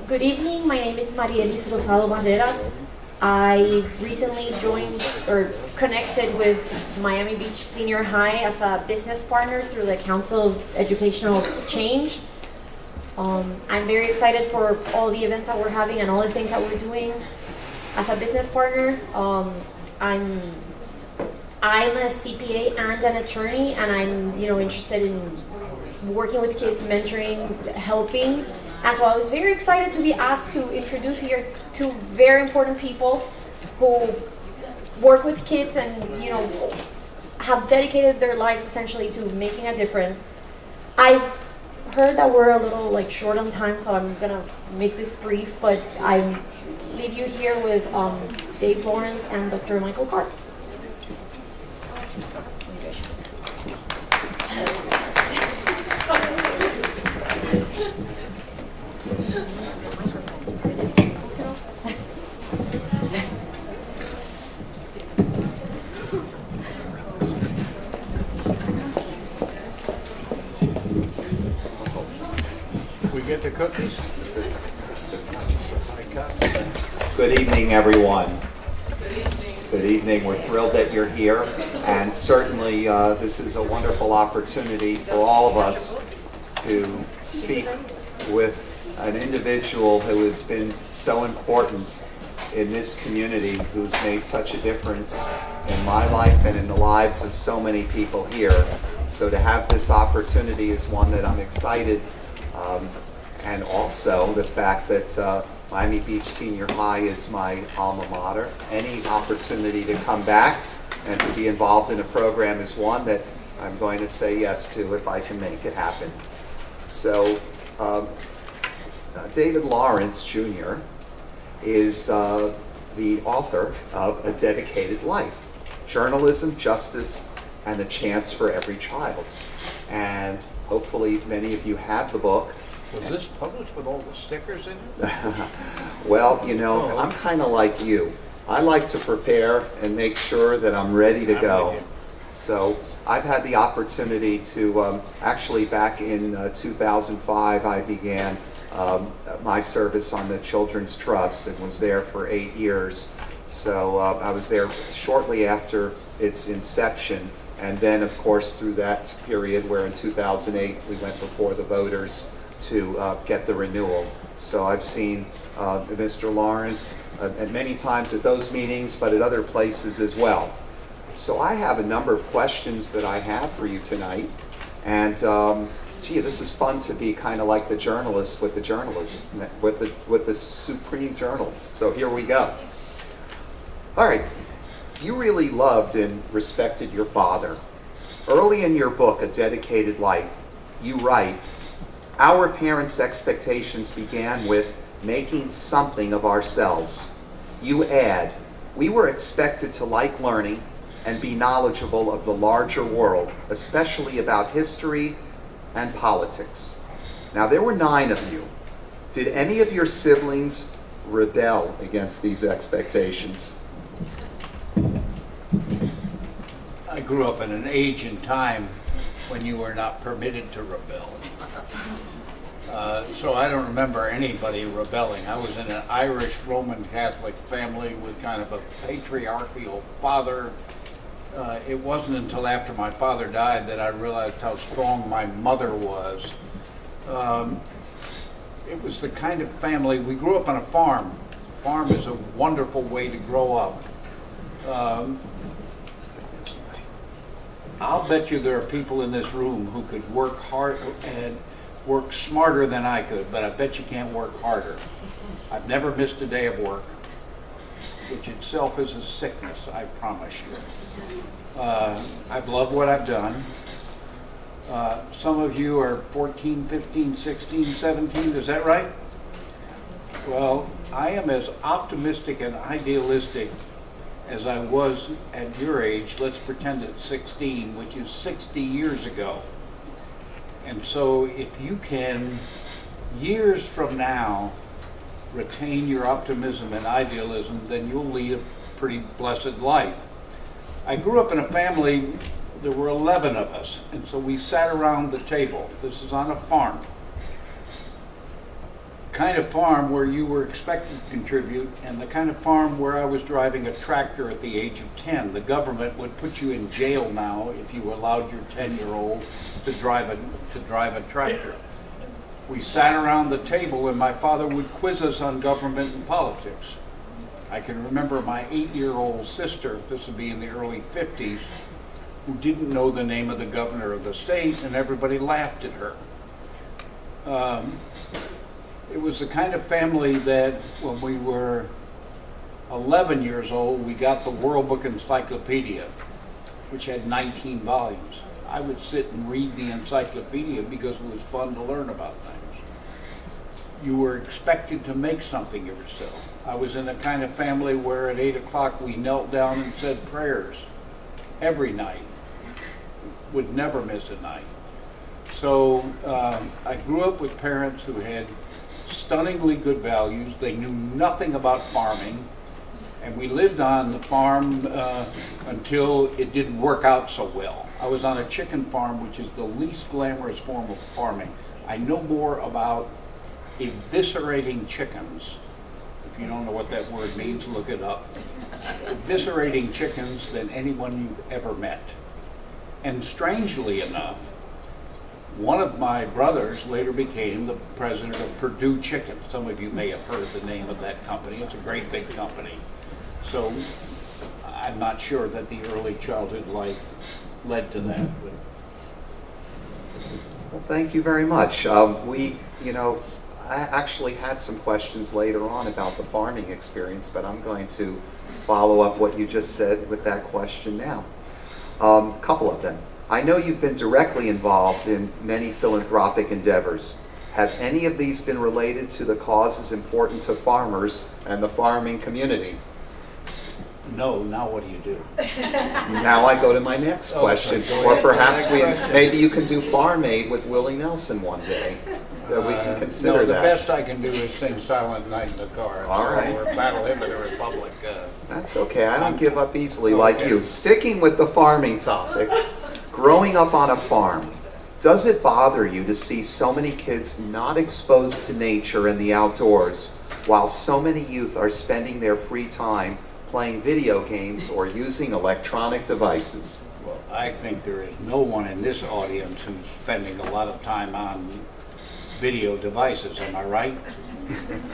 Good evening. My name is Marielis Rosado Barreras. I recently joined or connected with Miami Beach Senior High as a business partner through the Council of Educational Change. I'm very excited for all the events that we're having and all the things that we're doing. As a business partner, I'm a CPA and an attorney, and I'm interested in working with kids, mentoring, helping. And so I was very excited to be asked to introduce here two very important people who work with kids and have dedicated their lives essentially to making a difference. I've heard that we're a little short on time, so I'm gonna make this brief, but I leave you here with Dave Lawrence and Dr. Michael Karp. We get the cookies. Good evening, everyone. Good evening. We're thrilled that you're here, and certainly this is a wonderful opportunity for all of us to speak with an individual who has been so important in this community, who's made such a difference in my life and in the lives of so many people here. So to have this opportunity is one that I'm excited, and also the fact that Miami Beach Senior High is my alma mater. Any opportunity to come back and to be involved in a program is one that I'm going to say yes to if I can make it happen. So David Lawrence Jr. is the author of A Dedicated Life, Journalism, Justice, and a Chance for Every Child. And hopefully many of you have the book. Was this published with all the stickers in it? Well, I'm kind of like you. I like to prepare and make sure that I'm ready to go. So I've had the opportunity to, actually back in 2005, I began my service on the Children's Trust and was there for 8 years. So I was there shortly after its inception. And then, of course, through that period where in 2008 we went before the voters to get the renewal. So I've seen Mr. Lawrence at many times at those meetings, but at other places as well. So I have a number of questions that I have for you tonight. And gee, this is fun to be kind of like the journalist with the journalism, with the supreme journalist. So here we go. All right. You really loved and respected your father. Early in your book, A Dedicated Life, you write, "Our parents' expectations began with making something of ourselves." You add, "We were expected to like learning and be knowledgeable of the larger world, especially about history and politics." Now, there were 9 of you. Did any of your siblings rebel against these expectations? I grew up in an age and time when you were not permitted to rebel. So I don't remember anybody rebelling. I was in an Irish Roman Catholic family with kind of a patriarchal father. It wasn't until after my father died that I realized how strong my mother was. It was the kind of family, we grew up on a farm. Farm is a wonderful way to grow up. I'll bet you there are people in this room who could work hard and work smarter than I could, but I bet you can't work harder. I've never missed a day of work, which itself is a sickness, I promise you. I've loved what I've done. Some of you are 14, 15, 16, 17, is that right? Well, I am as optimistic and idealistic as I was at your age, let's pretend at 16, which is 60 years ago. And so if you can, years from now, retain your optimism and idealism, then you'll lead a pretty blessed life. I grew up in a family, there were 11 of us, and so we sat around the table. This is on a farm. kind of farm where you were expected to contribute, and the kind of farm where I was driving a tractor at the age of 10. The government would put you in jail now if you allowed your 10-year-old to drive a tractor. We sat around the table and my father would quiz us on government and politics. I can remember my 8-year-old sister, this would be in the early 50s, who didn't know the name of the governor of the state, and everybody laughed at her. It was the kind of family that when we were 11 years old, we got the World Book Encyclopedia, which had 19 volumes. I would sit and read the encyclopedia because it was fun to learn about things. You were expected to make something of yourself. I was in a kind of family where at 8 o'clock we knelt down and said prayers every night. Would never miss a night. So I grew up with parents who had stunningly good values. They knew nothing about farming, and we lived on the farm until it didn't work out so well. I was on a chicken farm, which is the least glamorous form of farming. I know more about eviscerating chickens. If you don't know what that word means, look it up. Eviscerating chickens than anyone you've ever met. And strangely enough, one of my brothers later became the president of Purdue Chicken. Some of you may have heard the name of that company. It's a great big company. So I'm not sure that the early childhood life led to that. Well, thank you very much. I actually had some questions later on about the farming experience, but I'm going to follow up what you just said with that question now. A couple of them. I know you've been directly involved in many philanthropic endeavors. Have any of these been related to the causes important to farmers and the farming community? No, now what do you do? Now I go to my next question. Or perhaps maybe you can do Farm Aid with Willie Nelson one day. We can consider no, the that. best I can do is sing Silent Night in the car. All right. Or Battle Hymn of the Republic. That's okay. I don't give up easily like you. Sticking with the farming topic, growing up on a farm, does it bother you to see so many kids not exposed to nature and the outdoors, while so many youth are spending their free time playing video games or using electronic devices? Well, I think there is no one in this audience who's spending a lot of time on video devices, am I right?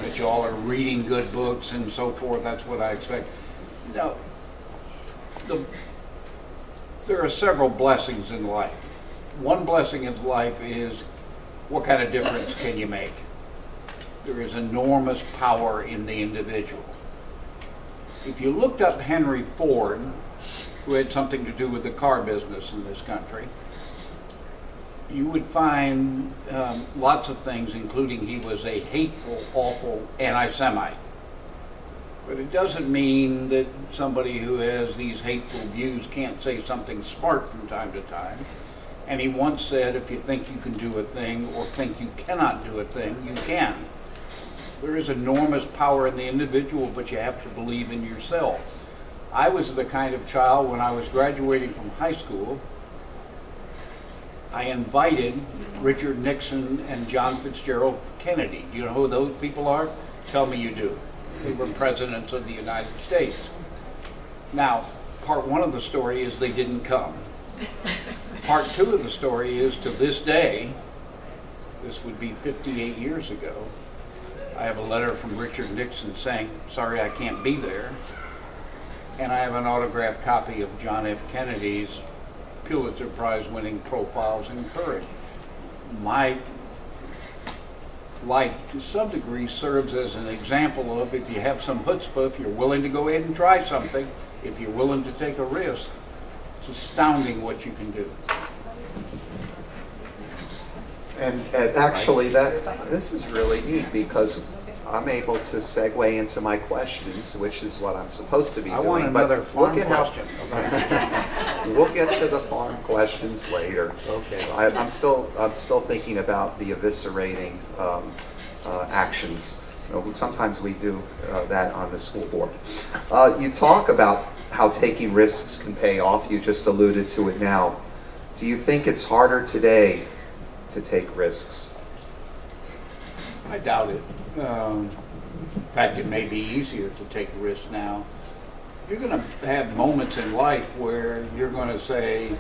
That you all are reading good books and so forth, that's what I expect. No, there are several blessings in life. One blessing in life is what kind of difference can you make? There is enormous power in the individual. If you looked up Henry Ford, who had something to do with the car business in this country, you would find lots of things, including he was a hateful, awful anti-Semite. But it doesn't mean that somebody who has these hateful views can't say something smart from time to time. And he once said, if you think you can do a thing or think you cannot do a thing, you can. There is enormous power in the individual, but you have to believe in yourself. I was the kind of child, when I was graduating from high school, I invited Richard Nixon and John Fitzgerald Kennedy. Do you know who those people are? Tell me you do. They were presidents of the United States. Now, part one of the story is they didn't come. Part two of the story is, to this day, this would be 58 years ago, I have a letter from Richard Nixon saying, sorry I can't be there. And I have an autographed copy of John F. Kennedy's Pulitzer Prize winning Profiles in Courage. My life, to some degree, serves as an example of, if you have some chutzpah, if you're willing to go ahead and try something, if you're willing to take a risk, it's astounding what you can do. And actually, this is really neat, because I'm able to segue into my questions, which is what I'm supposed to be doing. I want another farm question. We'll get to the farm questions later. Okay. I'm still thinking about the eviscerating actions. Sometimes we do that on the school board. You talk about how taking risks can pay off. You just alluded to it now. Do you think it's harder today to take risks? I doubt it. In fact, it may be easier to take risks now. You're going to have moments in life where you're going to say,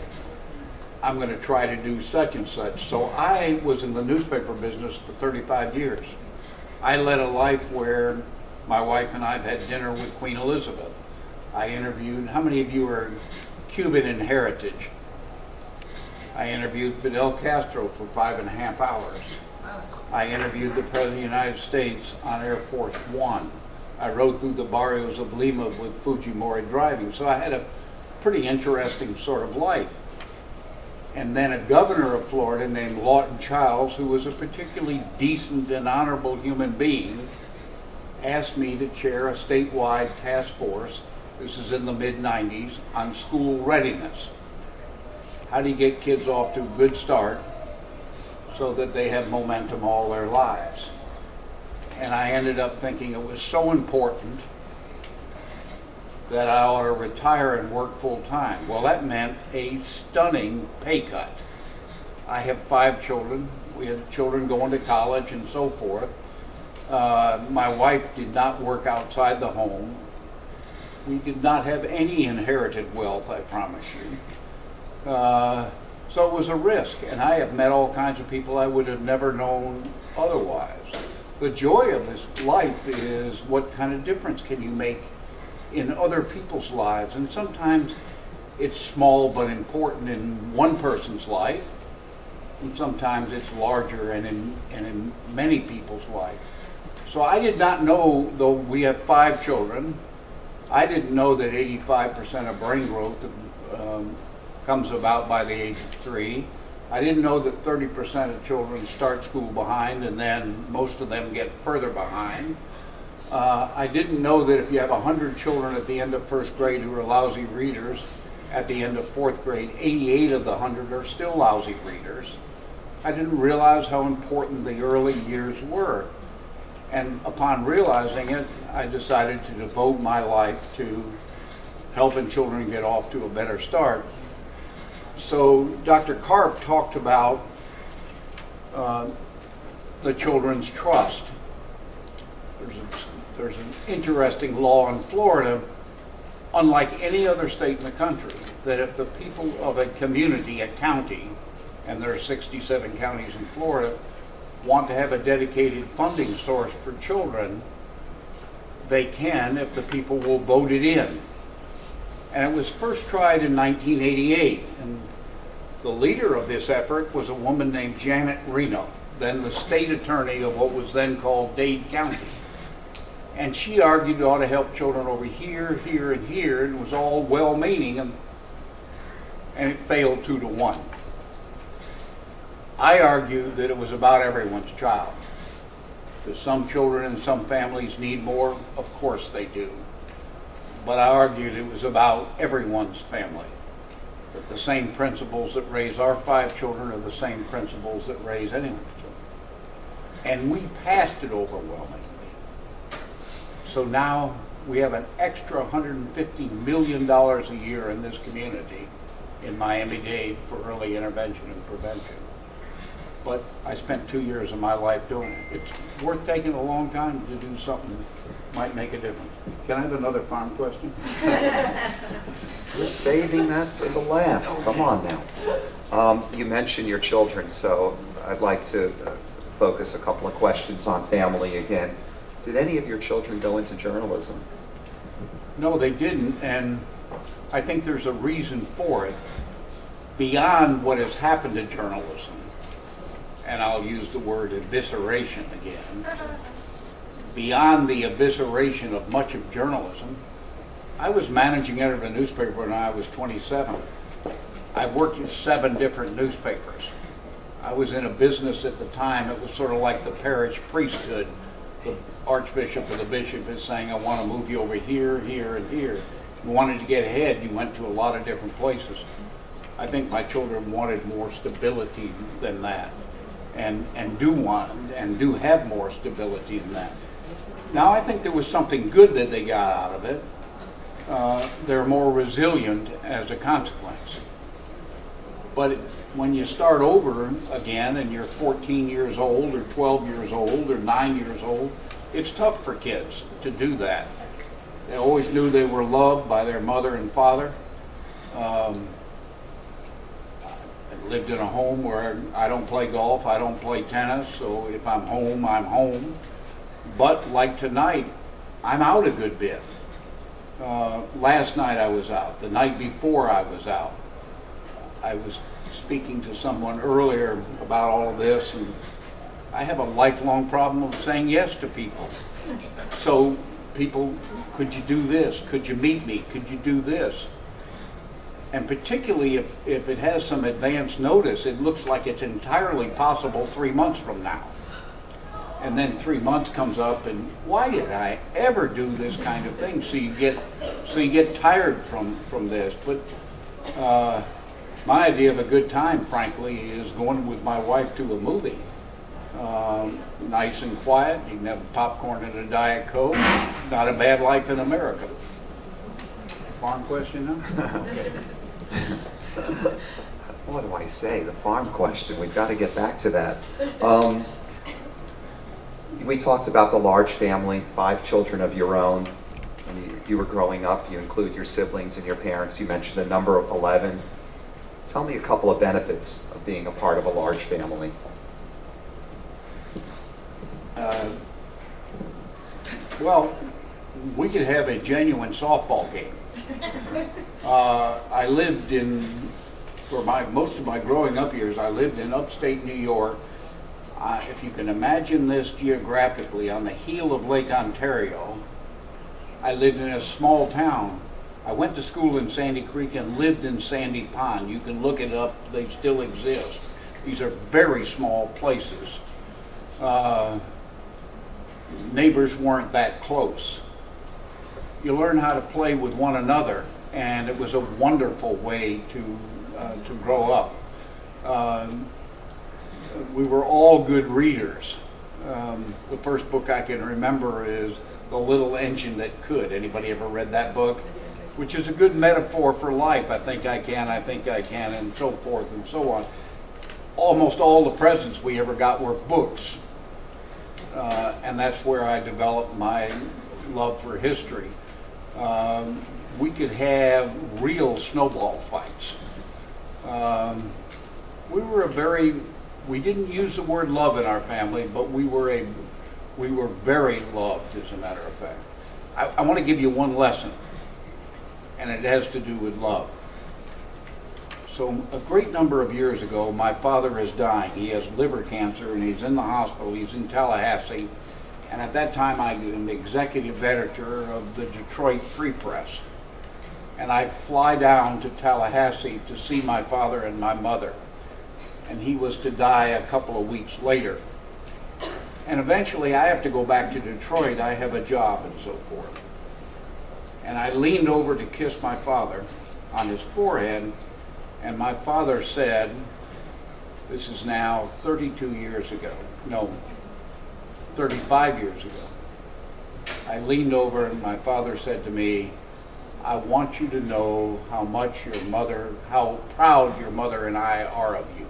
I'm going to try to do such and such. So I was in the newspaper business for 35 years. I led a life where my wife and I have had dinner with Queen Elizabeth. I interviewed, how many of you are Cuban in heritage? I interviewed Fidel Castro for 5.5 hours. I interviewed the President of the United States on Air Force One. I rode through the barrios of Lima with Fujimori driving. So I had a pretty interesting sort of life. And then a governor of Florida named Lawton Childs, who was a particularly decent and honorable human being, asked me to chair a statewide task force, this is in the mid-90s, on school readiness. How do you get kids off to a good start so that they have momentum all their lives? And I ended up thinking it was so important that I ought to retire and work full time. Well, that meant a stunning pay cut. I have 5 children. We had children going to college and so forth. My wife did not work outside the home. We did not have any inherited wealth, I promise you. So it was a risk, and I have met all kinds of people I would have never known otherwise. The joy of this life is what kind of difference can you make in other people's lives, and sometimes it's small but important in one person's life, and sometimes it's larger and in many people's life. So I did not know, though we have 5 children, I didn't know that 85% of brain growth comes about by the age of 3. I didn't know that 30% of children start school behind and then most of them get further behind. I didn't know that if you have 100 children at the end of 1st grade who are lousy readers, at the end of 4th grade, 88 of the 100 are still lousy readers. I didn't realize how important the early years were. And upon realizing it, I decided to devote my life to helping children get off to a better start. So Dr. Karp talked about the Children's Trust. There's an interesting law in Florida, unlike any other state in the country, that if the people of a community, a county, and there are 67 counties in Florida, want to have a dedicated funding source for children, they can if the people will vote it in. And it was first tried in 1988, and the leader of this effort was a woman named Janet Reno, then the state attorney of what was then called Dade County. And she argued it ought to help children over here, here, and here, and it was all well-meaning, and it failed 2-1. I argue that it was about everyone's child. That some children and some families need more, of course they do. But I argued it was about everyone's family. That the same principles that raise our 5 children are the same principles that raise anyone's children. And we passed it overwhelmingly. So now we have an extra $150 million a year in this community in Miami-Dade for early intervention and prevention. But I spent 2 years of my life doing it. It's worth taking a long time to do something that might make a difference. Can I have another farm question? We're saving that for the last. Come on now. You mentioned your children, so I'd like to focus a couple of questions on family again. Did any of your children go into journalism? No, they didn't, and I think there's a reason for it. Beyond what has happened to journalism, and I'll use the word evisceration again, beyond the evisceration of much of journalism, I was managing editor of a newspaper when I was 27. I worked in 7 different newspapers. I was in a business at the time, it was sort of like the parish priesthood. The archbishop or the bishop is saying, I want to move you over here, here, and here. If you wanted to get ahead, you went to a lot of different places. I think my children wanted more stability than that, and do have more stability than that. Now, I think there was something good that they got out of it. They're more resilient as a consequence. But when you start over again and you're 14 years old or 12 years old or 9 years old, it's tough for kids to do that. They always knew they were loved by their mother and father. I lived in a home where I don't play golf, I don't play tennis, so if I'm home, I'm home. But like tonight, I'm out a good bit. Last night I was out. The night before I was out. I was speaking to someone earlier about all of this, and I have a lifelong problem of saying yes to people. So people, could you do this? Could you meet me? Could you do this? And particularly if it has some advance notice, it looks like it's entirely possible 3 months from now. And then 3 months comes up, and why did I ever do this kind of thing? So you get tired from this. But my idea of a good time, frankly, is going with my wife to a movie. Nice and quiet. You can have popcorn and a Diet Coke. Not a bad life in America. Farm question now? What do I say? The farm question. We've got to get back to that. We talked about the large family, 5 children of your own. When you were growing up, you include your siblings and your parents. You mentioned the number of 11. Tell me a couple of benefits of being a part of a large family. Well, we could have a genuine softball game. I lived for most of my growing up years, I lived in upstate New York. If you can imagine this geographically, on the heel of Lake Ontario, I lived in a small town. I went to school in Sandy Creek and lived in Sandy Pond. You can look it up, they still exist. These are very small places. Neighbors weren't that close. You learn how to play with one another, and it was a wonderful way to grow up. We were all good readers. The first book I can remember is The Little Engine That Could. Anybody ever read that book? Which is a good metaphor for life. I think I can, and so forth and so on. Almost all the presents we ever got were books. And that's where I developed my love for history. We could have real snowball fights. We didn't use the word love in our family, but we were very loved, as a matter of fact. I want to give you one lesson, and it has to do with love. So a great number of years ago, my father is dying. He has liver cancer, and he's in the hospital. He's in Tallahassee. And at that time, I am the executive editor of the Detroit Free Press. And I fly down to Tallahassee to see my father and my mother. And he was to die a couple of weeks later. And eventually, I have to go back to Detroit. I have a job and so forth. And I leaned over to kiss my father on his forehead, and my father said, this is now 32 years ago, no, 35 years ago. I leaned over and my father said to me, I want you to know how proud your mother and I are of you.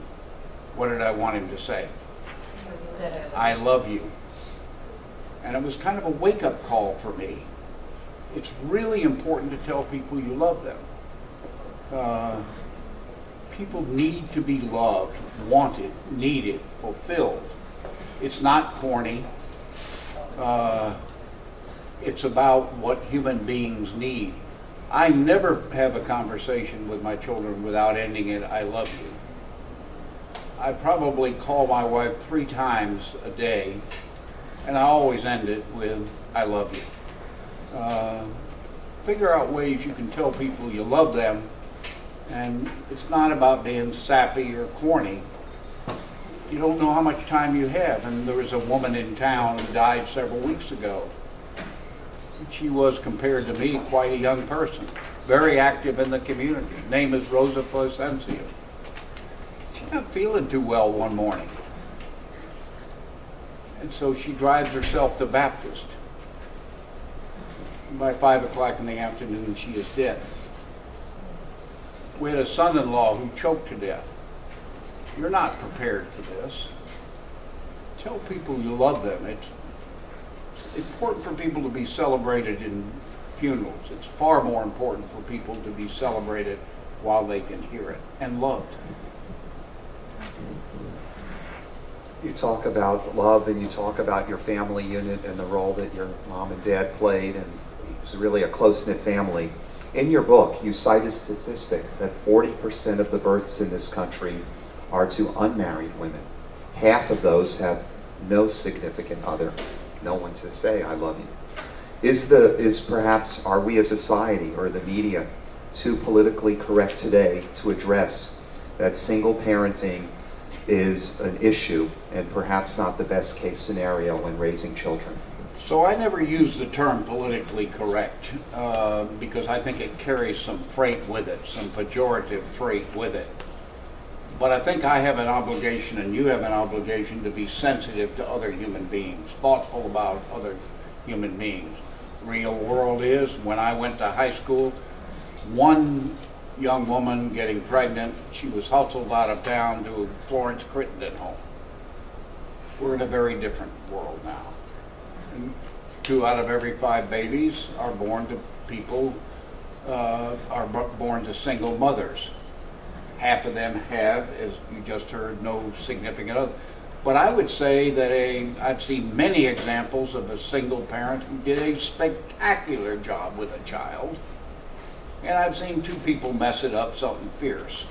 What did I want him to say? I love you. And it was kind of a wake-up call for me. It's really important to tell people you love them. People need to be loved, wanted, needed, fulfilled. It's not corny. It's about what human beings need. I never have a conversation with my children without ending it, I love you. I probably call my wife 3 times a day, and I always end it with, I love you. Figure out ways you can tell people you love them, and it's not about being sappy or corny. You don't know how much time you have, and there was a woman in town who died several weeks ago. She was, compared to me, quite a young person, very active in the community. Name is Rosa Placencia. She's not feeling too well one morning, and so she drives herself to Baptist. By 5 o'clock in the afternoon, she is dead. We had a son-in-law who choked to death. you're not prepared for this. Tell people you love them. It's important for people to be celebrated in funerals. It's far more important for people to be celebrated while they can hear it and loved. You talk about love and you talk about your family unit and the role that your mom and dad played, and it was really a close-knit family. In your book, you cite a statistic that 40% of the births in this country are to unmarried women. Half of those have no significant other, no one to say, I love you. Are we a society or the media too politically correct today to address that single parenting is an issue and perhaps not the best case scenario when raising children? So I never use the term politically correct because I think it carries some freight with it, some pejorative freight with it. But I think I have an obligation and you have an obligation to be sensitive to other human beings, thoughtful about other human beings. Real world is, when I went to high school, one young woman getting pregnant, she was hustled out of town to Florence Crittenden home. We're in a very different world now. And 2 out of every 5 babies are born to people, born to single mothers. Half of them have, as you just heard, no significant other. But I would say that I've seen many examples of a single parent who did a spectacular job with a child. And I've seen 2 people mess it up something fierce.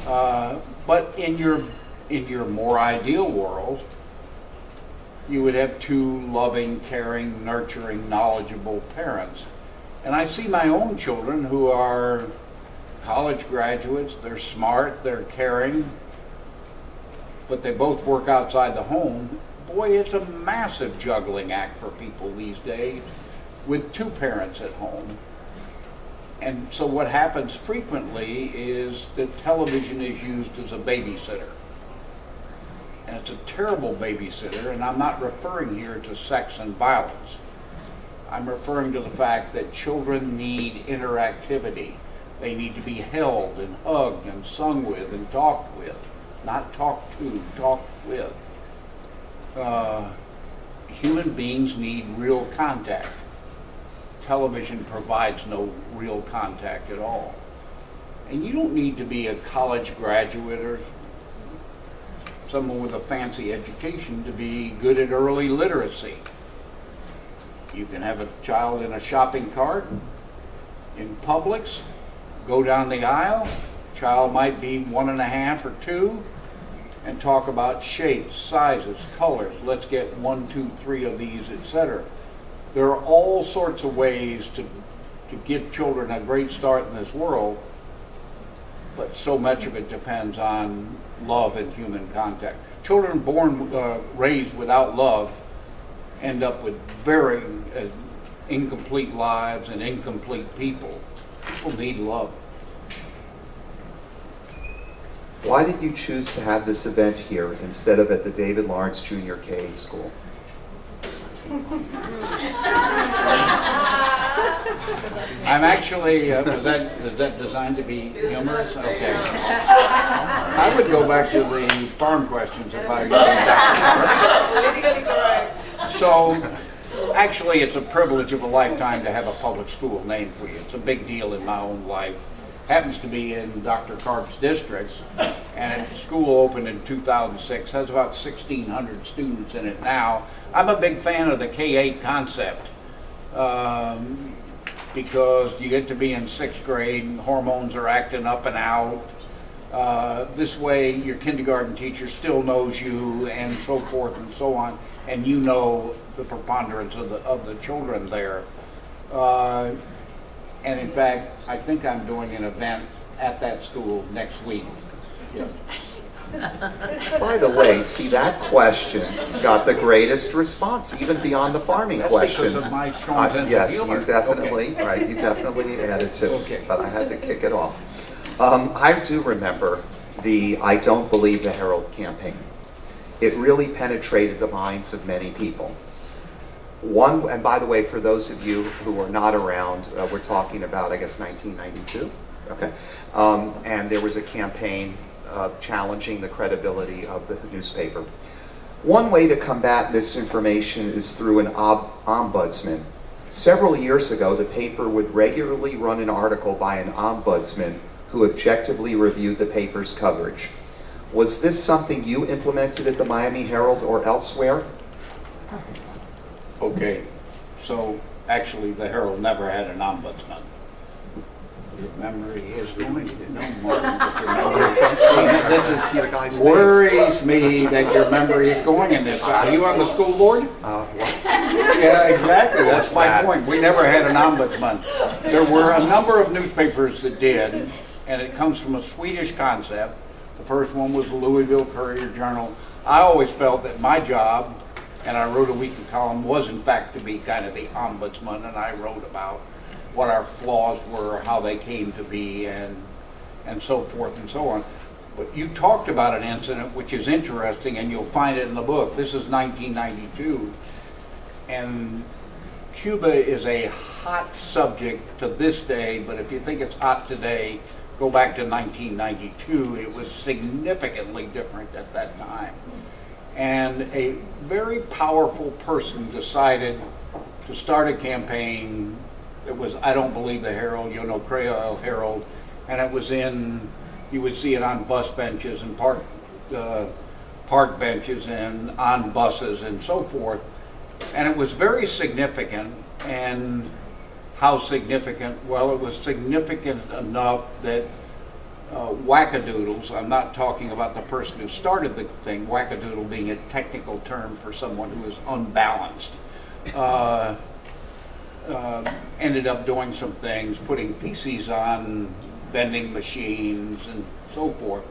But in your more ideal world, you would have 2 loving, caring, nurturing, knowledgeable parents. And I see my own children who are college graduates, they're smart, they're caring, but they both work outside the home. Boy, it's a massive juggling act for people these days with 2 parents at home. And so what happens frequently is that television is used as a babysitter. And it's a terrible babysitter, and I'm not referring here to sex and violence. I'm referring to the fact that children need interactivity. They need to be held and hugged and sung with and talked with. Not talked to, talked with. Human beings need real contact. Television provides no real contact at all. And you don't need to be a college graduate or someone with a fancy education to be good at early literacy. You can have a child in a shopping cart in Publix, go down the aisle, child might be 1.5 or 2, and talk about shapes, sizes, colors. Let's get 1, 2, 3 of these, etc. There are all sorts of ways to give children a great start in this world, but so much of it depends on love and human contact. Children raised without love end up with very incomplete lives and incomplete people. People need love. Why did you choose to have this event here instead of at the David Lawrence Jr. K School? I'm actually, is that designed to be humorous? Okay. I would go back to the farm questions if I were. So, actually, it's a privilege of a lifetime to have a public school named for you. It's a big deal in my own life. Happens to be in Dr. Karp's district, and the school opened in 2006, has about 1,600 students in it now. I'm a big fan of the K-8 concept because you get to be in 6th grade and hormones are acting up and out. This way your kindergarten teacher still knows you and so forth and so on, and you know the preponderance of the children there. And in fact, I think I'm doing an event at that school next week. Yeah. By the way, see, that question got the greatest response, even beyond the farming questions. Because of my strong sense of yes, humor. you definitely, Okay. right, you definitely added to it, Okay. but I had to kick it off. I do remember the I Don't Believe the Herald campaign. It really penetrated the minds of many people. And by the way, for those of you who are not around, we're talking about, I guess, 1992. Okay. And there was a campaign challenging the credibility of the newspaper. One way to combat misinformation is through an ombudsman. Several years ago, the paper would regularly run an article by an ombudsman who objectively reviewed the paper's coverage. Was this something you implemented at the Miami Herald or elsewhere? Okay, so actually the Herald never had an ombudsman. Your memory is going to know more, but your memory This is see the guy's face. worries me that your memory is going in this. Are you on the school board? What? Yeah, exactly. That's my that? point. We never had an ombudsman. There were a number of newspapers that did, and it comes from a Swedish concept. The first one was the Louisville Courier-Journal. I always felt that my job, and I wrote a weekly column, was in fact to be kind of the ombudsman, and I wrote about what our flaws were, how they came to be, and so forth and so on. But you talked about an incident which is interesting, and you'll find it in the book. This is 1992, and Cuba is a hot subject to this day, but if you think it's hot today, go back to 1992. It was significantly different at that time. And a very powerful person decided to start a campaign. It was, I don't believe the Herald, Yo no creo el Herald, and it was you would see it on bus benches and park benches and on buses and so forth. And it was very significant. And how significant? Well, it was significant enough that wackadoodles, I'm not talking about the person who started the thing, wackadoodle being a technical term for someone who is unbalanced, ended up doing some things, putting feces on vending machines and so forth.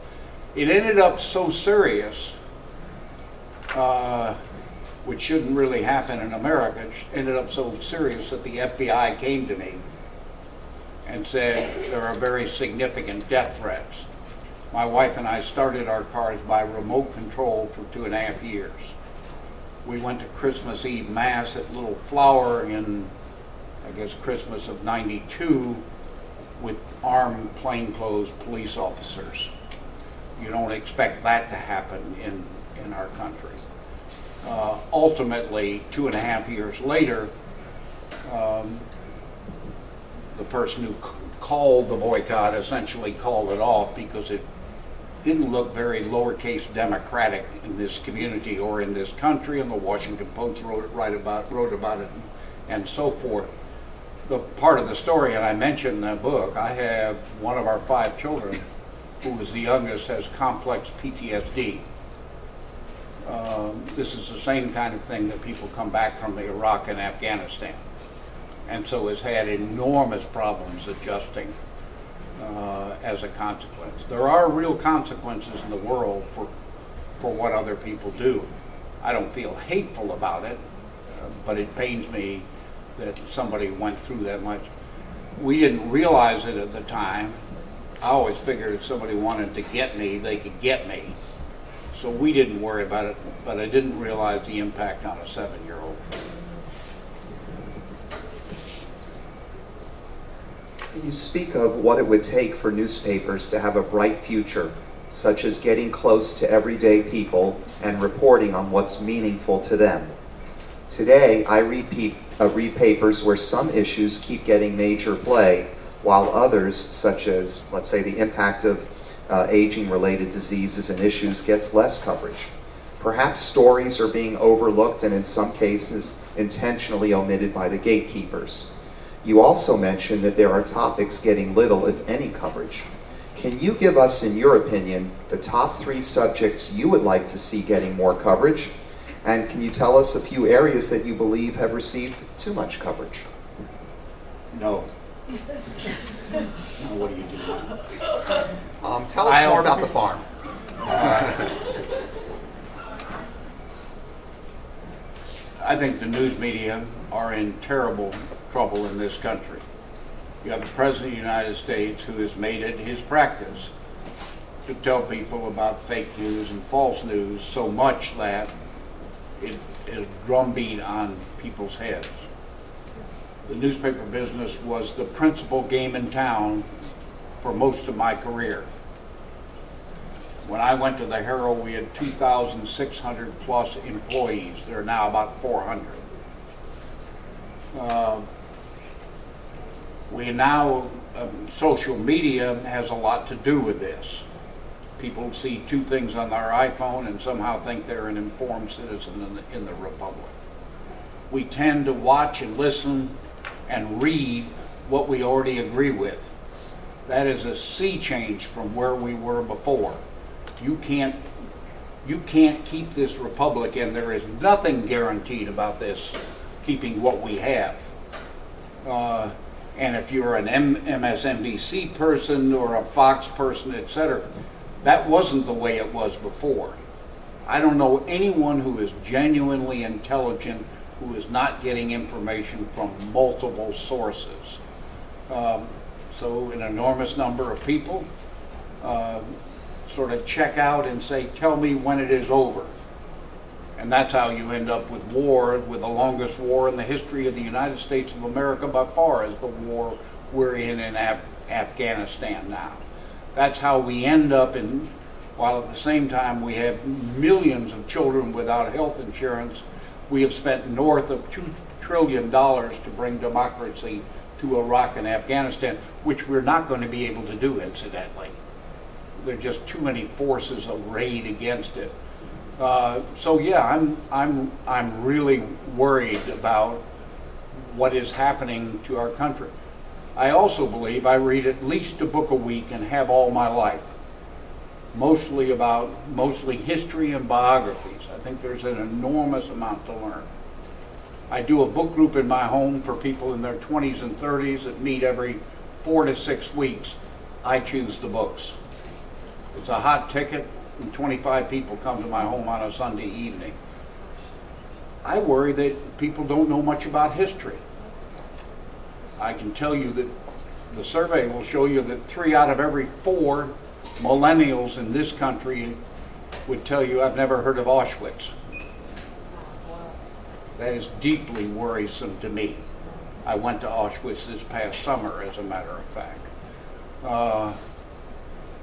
It ended up so serious, which shouldn't really happen in America, it ended up so serious that the FBI came to me and said there are very significant death threats. My wife and I started our cars by remote control for 2.5 years. We went to Christmas Eve Mass at Little Flower in, I guess, Christmas of '92 with armed plainclothes police officers. You don't expect that to happen in our country. Ultimately, 2.5 years later, the person who called the boycott essentially called it off because it didn't look very lowercase democratic in this community or in this country, and the Washington Post wrote about it and so forth. The part of the story, and I mentioned in that book, I have one of our 5 children who was the youngest, has complex PTSD. This is the same kind of thing that people come back from Iraq and Afghanistan, and so has had enormous problems adjusting as a consequence. There are real consequences in the world for what other people do. I don't feel hateful about it, but it pains me that somebody went through that much. We didn't realize it at the time. I always figured if somebody wanted to get me, they could get me. So we didn't worry about it, but I didn't realize the impact on a 7-year-old. You speak of what it would take for newspapers to have a bright future, such as getting close to everyday people and reporting on what's meaningful to them. Today, I read papers where some issues keep getting major play, while others, such as, let's say, the impact of aging-related diseases and issues, gets less coverage. Perhaps stories are being overlooked and in some cases intentionally omitted by the gatekeepers. You also mentioned that there are topics getting little, if any, coverage. Can you give us, in your opinion, the top 3 subjects you would like to see getting more coverage? And can you tell us a few areas that you believe have received too much coverage? No. Now what do you do? Tell us more about the farm. I think the news media are in terrible trouble in this country. You have the President of the United States who has made it his practice to tell people about fake news and false news so much that it is a drumbeat on people's heads. The newspaper business was the principal game in town for most of my career. When I went to the Herald, we had 2,600 plus employees. There are now about 400. We now, social media has a lot to do with this. People see two things on their iPhone and somehow think they're an informed citizen in the Republic. We tend to watch and listen and read what we already agree with. That is a sea change from where we were before. You can't keep this republic, and there is nothing guaranteed about this keeping what we have. And if you're an MSNBC person or a Fox person, etc., that wasn't the way it was before. I don't know anyone who is genuinely intelligent who is not getting information from multiple sources. So an enormous number of people sort of check out and say, tell me when it is over. And that's how you end up with war, with the longest war in the history of the United States of America by far, is the war we're in Afghanistan now. That's how we end up in, while at the same time we have millions of children without health insurance, we have spent north of $2 trillion to bring democracy to Iraq and Afghanistan, which we're not going to be able to do, incidentally. There are just too many forces arrayed against it. So yeah, I'm really worried about what is happening to our country. I also believe I read at least a book a week and have all my life, mostly history and biographies. I think there's an enormous amount to learn. I do a book group in my home for people in their 20s and 30s that meet every 4 to 6 weeks. I choose the books. It's a hot ticket, and 25 people come to my home on a Sunday evening. I worry that people don't know much about history. I can tell you that the survey will show you that 3 out of every 4 millennials in this country would tell you, I've never heard of Auschwitz. That is deeply worrisome to me. I went to Auschwitz this past summer, as a matter of fact.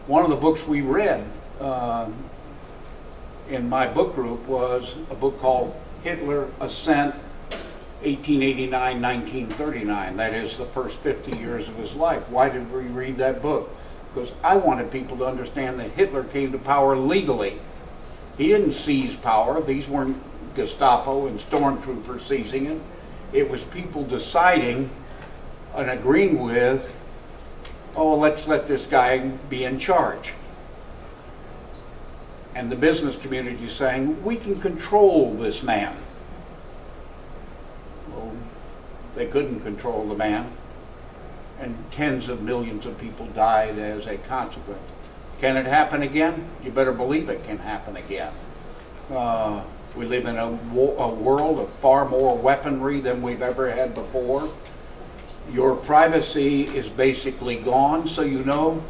One of the books we read in my book group was a book called Hitler Ascent, 1889-1939. That is the first 50 years of his life. Why did we read that book? Because I wanted people to understand that Hitler came to power legally. He didn't seize power. These weren't Gestapo and stormtroopers seizing it. It was people deciding and agreeing with, oh, let's let this guy be in charge. And the business community saying, we can control this man. Well, they couldn't control the man, and tens of millions of people died as a consequence. Can it happen again? You better believe it can happen again. We live in a world of far more weaponry than we've ever had before. Your privacy is basically gone, so you know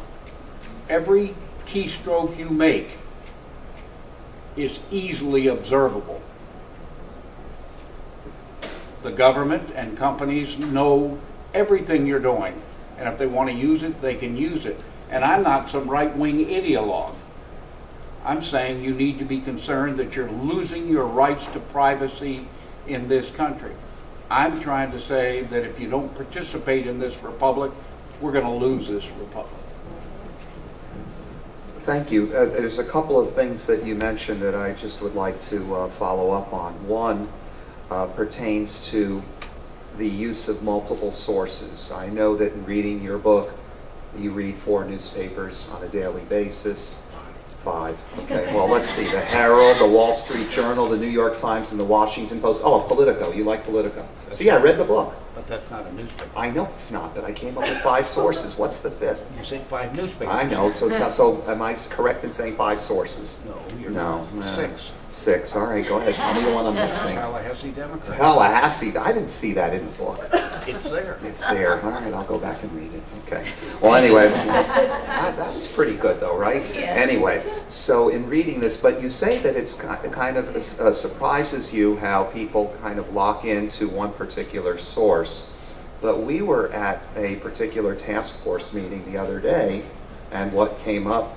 every keystroke you make is easily observable. The government and companies know everything you're doing, and if they want to use it, they can use it. And I'm not some right-wing ideologue. I'm saying you need to be concerned that you're losing your rights to privacy in this country. I'm trying to say that if you don't participate in this republic, we're going to lose this republic. Thank you. There's a couple of things that you mentioned that I just would like to follow up on. One pertains to the use of multiple sources. I know that in reading your book, you read 4 newspapers on a daily basis. 5. Okay, well, let's see. The Herald, the Wall Street Journal, the New York Times, and the Washington Post. Oh, Politico. You like Politico. So yeah, I read the book. But that's not a newspaper. I know it's not, but I came up with 5 sources. What's the 5th? You said 5 newspapers. I know. So am I correct in saying 5 sources? No, you're No. not. 6. 6. All right, go ahead. Tell me the one I'm missing. Tallahassee Democrat. Tallahassee. I didn't see that in the book. It's there. It's there. All right, I'll go back and read it. Okay. Well, anyway, that was pretty good, though, right? Yeah. Anyway, so in reading this, but you say that it's kind of surprises you how people kind of lock into one particular source. But we were at a particular task force meeting the other day, and what came up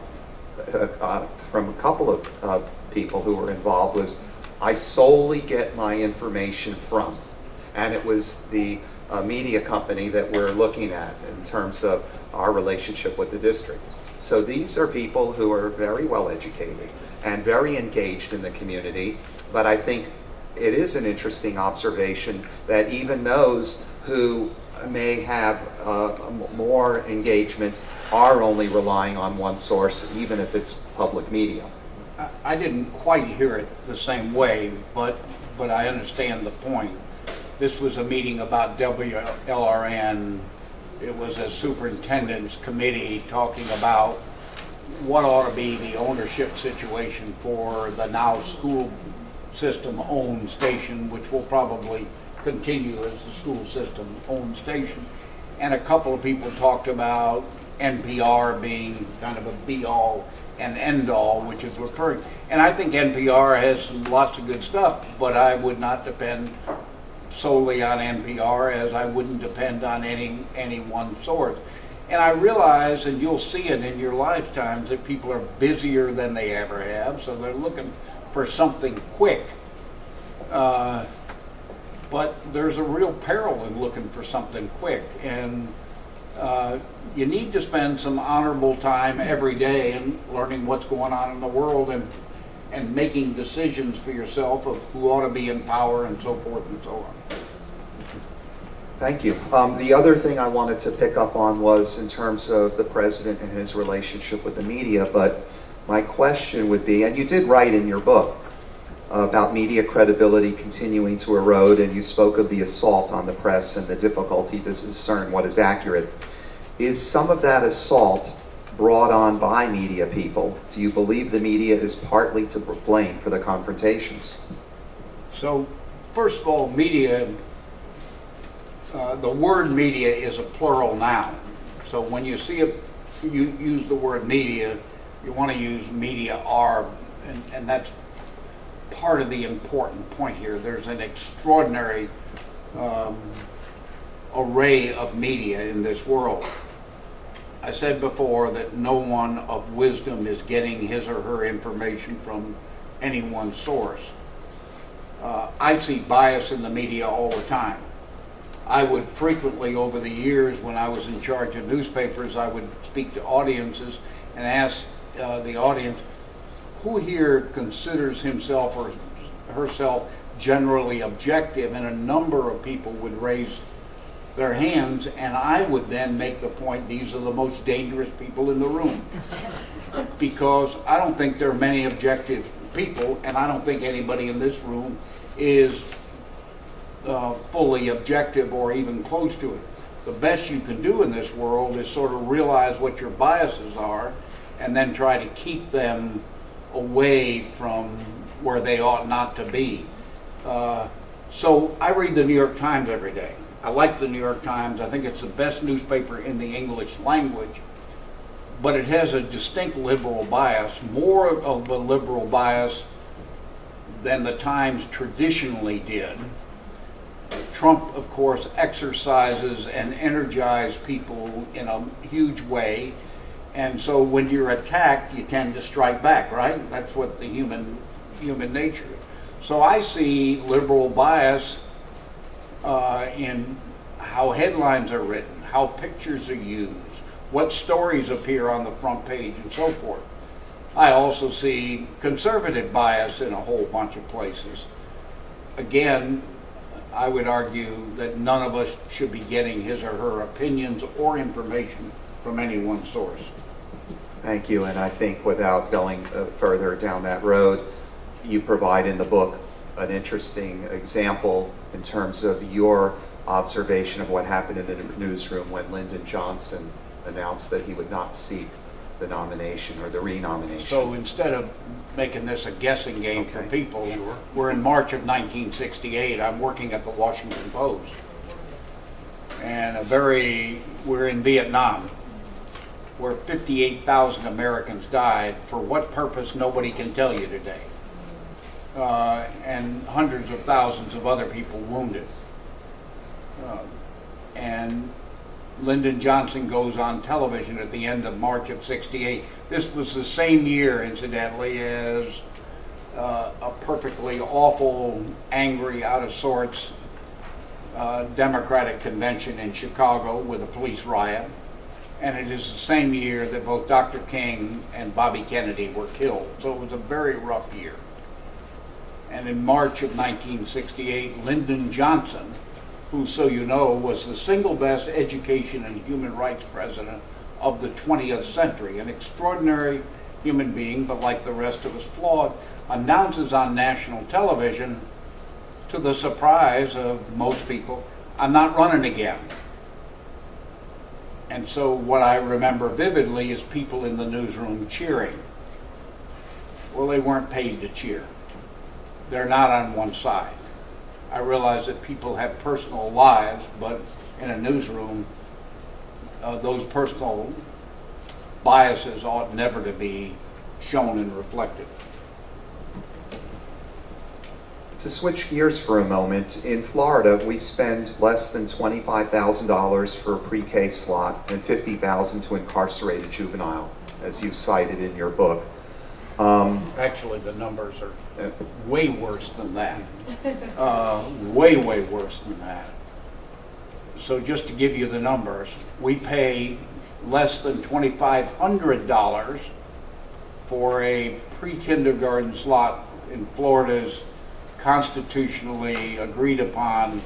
from a couple of people who were involved was, I solely get my information from. And it was the media company that we're looking at in terms of our relationship with the district. So these are people who are very well educated and very engaged in the community, but I think it is an interesting observation that even those who may have more engagement are only relying on one source, even if it's public media. I didn't quite hear it the same way, but I understand the point. This was a meeting about WLRN. It was a superintendent's committee talking about what ought to be the ownership situation for the now school system owned station, which will probably continue as the school system owned station. And a couple of people talked about NPR being kind of a be-all and end-all, which is referring. And I think NPR has lots of good stuff, but I would not depend solely on NPR, as I wouldn't depend on any one source. And I realize, and you'll see it in your lifetimes, that people are busier than they ever have, so they're looking for something quick. But there's a real peril in looking for something quick, and you need to spend some honorable time every day in learning what's going on in the world and making decisions for yourself of who ought to be in power and so forth and so on. Thank you. The other thing I wanted to pick up on was in terms of the president and his relationship with the media, but my question would be, and you did write in your book about media credibility continuing to erode, and you spoke of the assault on the press and the difficulty to discern what is accurate. Is some of that assault brought on by media people? Do you believe the media is partly to blame for the confrontations? So, first of all, media, the word media is a plural noun. So when you see you use the word media, you want to use media are, and that's part of the important point here. There's an extraordinary array of media in this world. I said before that no one of wisdom is getting his or her information from any one source. I see bias in the media all the time. I would frequently, over the years when I was in charge of newspapers, I would speak to audiences and ask the audience, who here considers himself or herself generally objective? And a number of people would raise their hands, and I would then make the point, these are the most dangerous people in the room. Because I don't think there are many objective people, and I don't think anybody in this room is fully objective or even close to it. The best you can do in this world is sort of realize what your biases are and then try to keep them away from where they ought not to be. So I read the New York Times every day. I like the New York Times. I think it's the best newspaper in the English language, but it has a distinct liberal bias, more of a liberal bias than the Times traditionally did. Trump, of course, exercises and energizes people in a huge way, and so when you're attacked, you tend to strike back, right? That's what the human nature is. So I see liberal bias in how headlines are written, how pictures are used, what stories appear on the front page, and so forth. I also see conservative bias in a whole bunch of places. Again, I would argue that none of us should be getting his or her opinions or information from any one source. Thank you, and I think without going further down that road, you provide in the book an interesting example in terms of your observation of what happened in the newsroom when Lyndon Johnson announced that he would not seek the nomination or the renomination. So instead of making this a guessing game for people, Sure. we're in March of 1968. I'm working at the Washington Post. And we're in Vietnam, where 58,000 Americans died. For what purpose, nobody can tell you today. And hundreds of thousands of other people wounded. And Lyndon Johnson goes on television at the end of March of '68. This was the same year, incidentally, as a perfectly awful, angry, out of sorts Democratic convention in Chicago with a police riot. And it is the same year that both Dr. King and Bobby Kennedy were killed. So it was a very rough year. And in March of 1968, Lyndon Johnson, who, so you know, was the single best education and human rights president of the 20th century, an extraordinary human being, but like the rest of us, flawed, announces on national television, to the surprise of most people, "I'm not running again." And so what I remember vividly is people in the newsroom cheering. Well, they weren't paid to cheer. They're not on one side. I realize that people have personal lives, but in a newsroom, those personal biases ought never to be shown and reflected. To switch gears for a moment, in Florida, we spend less than $25,000 for a pre-K slot and $50,000 to incarcerate a juvenile, as you cited in your book. Actually, the numbers are way worse than that. Way worse than that. So just to give you the numbers, we pay less than $2,500 for a pre-kindergarten slot in Florida's constitutionally agreed upon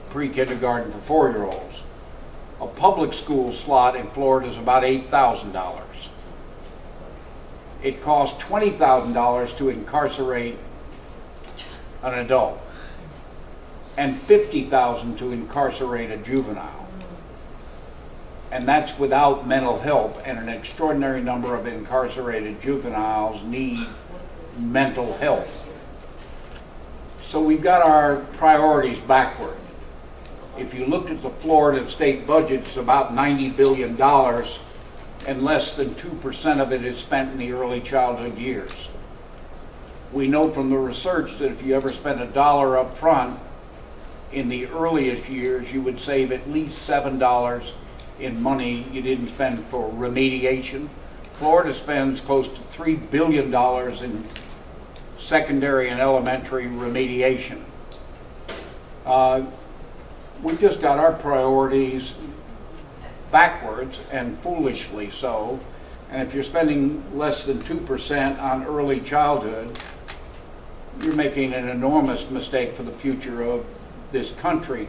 pre-kindergarten for 4-year-olds. A public school slot in Florida is about $8,000. It costs $20,000 to incarcerate an adult and $50,000 to incarcerate a juvenile. And that's without mental help, and an extraordinary number of incarcerated juveniles need mental help. So we've got our priorities backward. If you looked at the Florida state budget, it's about $90 billion, and less than 2% of it is spent in the early childhood years. We know from the research that if you ever spent $1 up front, in the earliest years, you would save at least $7 in money you didn't spend for remediation. Florida spends close to $3 billion in secondary and elementary remediation. We've just got our priorities backwards, and foolishly so. And if you're spending less than 2% on early childhood, you're making an enormous mistake for the future of this country.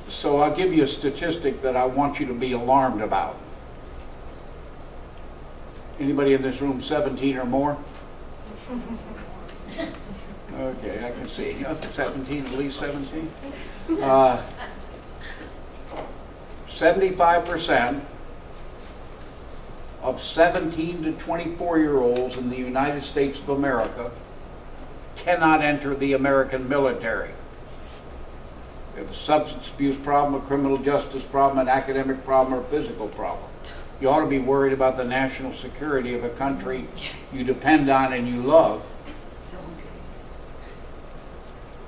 So I'll give you a statistic that I want you to be alarmed about. Anybody in this room 17 or more? Okay, I can see. 17, at least 17. 75% of 17 to 24-year-olds in the United States of America cannot enter the American military. They have a substance abuse problem, a criminal justice problem, an academic problem, or a physical problem. You ought to be worried about the national security of a country you depend on and you love.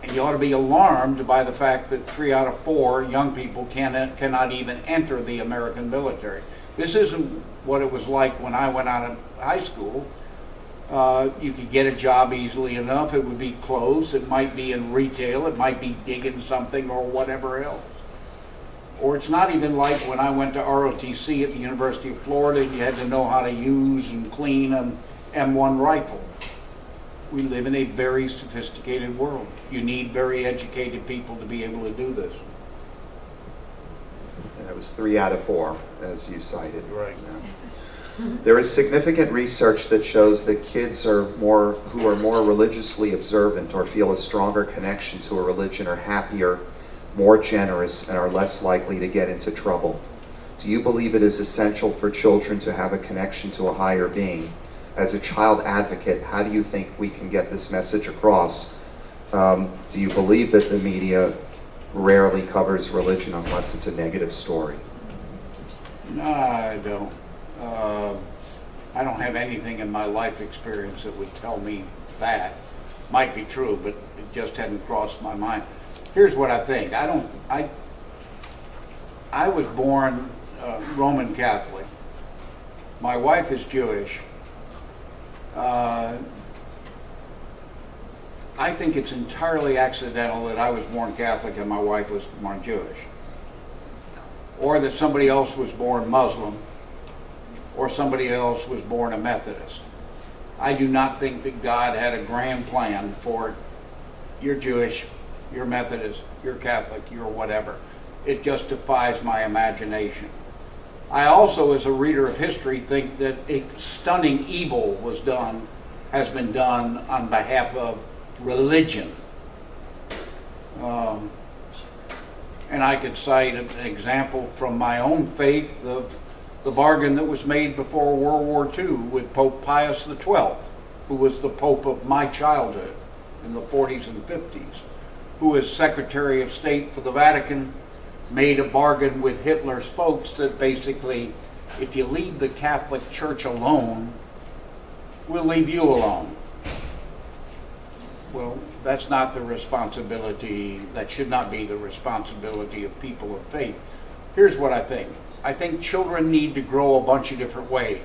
And you ought to be alarmed by the fact that 3 out of 4 young people cannot even enter the American military. This isn't what it was like when I went out of high school. You could get a job easily enough. It would be close. It might be in retail. It might be digging something or whatever else. Or it's not even like when I went to ROTC at the University of Florida and you had to know how to use and clean an M1 rifle. We live in a very sophisticated world. You need very educated people to be able to do this. And that was 3 out of 4, as you cited. Right. Yeah. There is significant research that shows that kids who are more religiously observant or feel a stronger connection to a religion are happier, more generous, and are less likely to get into trouble. Do you believe it is essential for children to have a connection to a higher being? As a child advocate, how do you think we can get this message across? Do you believe that the media rarely covers religion unless it's a negative story? No, I don't. I don't have anything in my life experience that would tell me that. Might be true, but it just hadn't crossed my mind. Here's what I think. I was born Roman Catholic. My wife is Jewish. I think it's entirely accidental that I was born Catholic and my wife was born Jewish. Or that somebody else was born Muslim, or somebody else was born a Methodist. I do not think that God had a grand plan for you're Jewish, you're Methodist, you're Catholic, you're whatever. It just defies my imagination. I also, as a reader of history, think that a stunning evil has been done on behalf of religion. And I could cite an example from my own faith of the bargain that was made before World War II with Pope Pius XII, who was the Pope of my childhood in the 40s and 50s, who as Secretary of State for the Vatican made a bargain with Hitler's folks that basically, if you leave the Catholic Church alone, we'll leave you alone. Well, that's not the responsibility, that should not be the responsibility of people of faith. Here's what I think. I think children need to grow a bunch of different ways.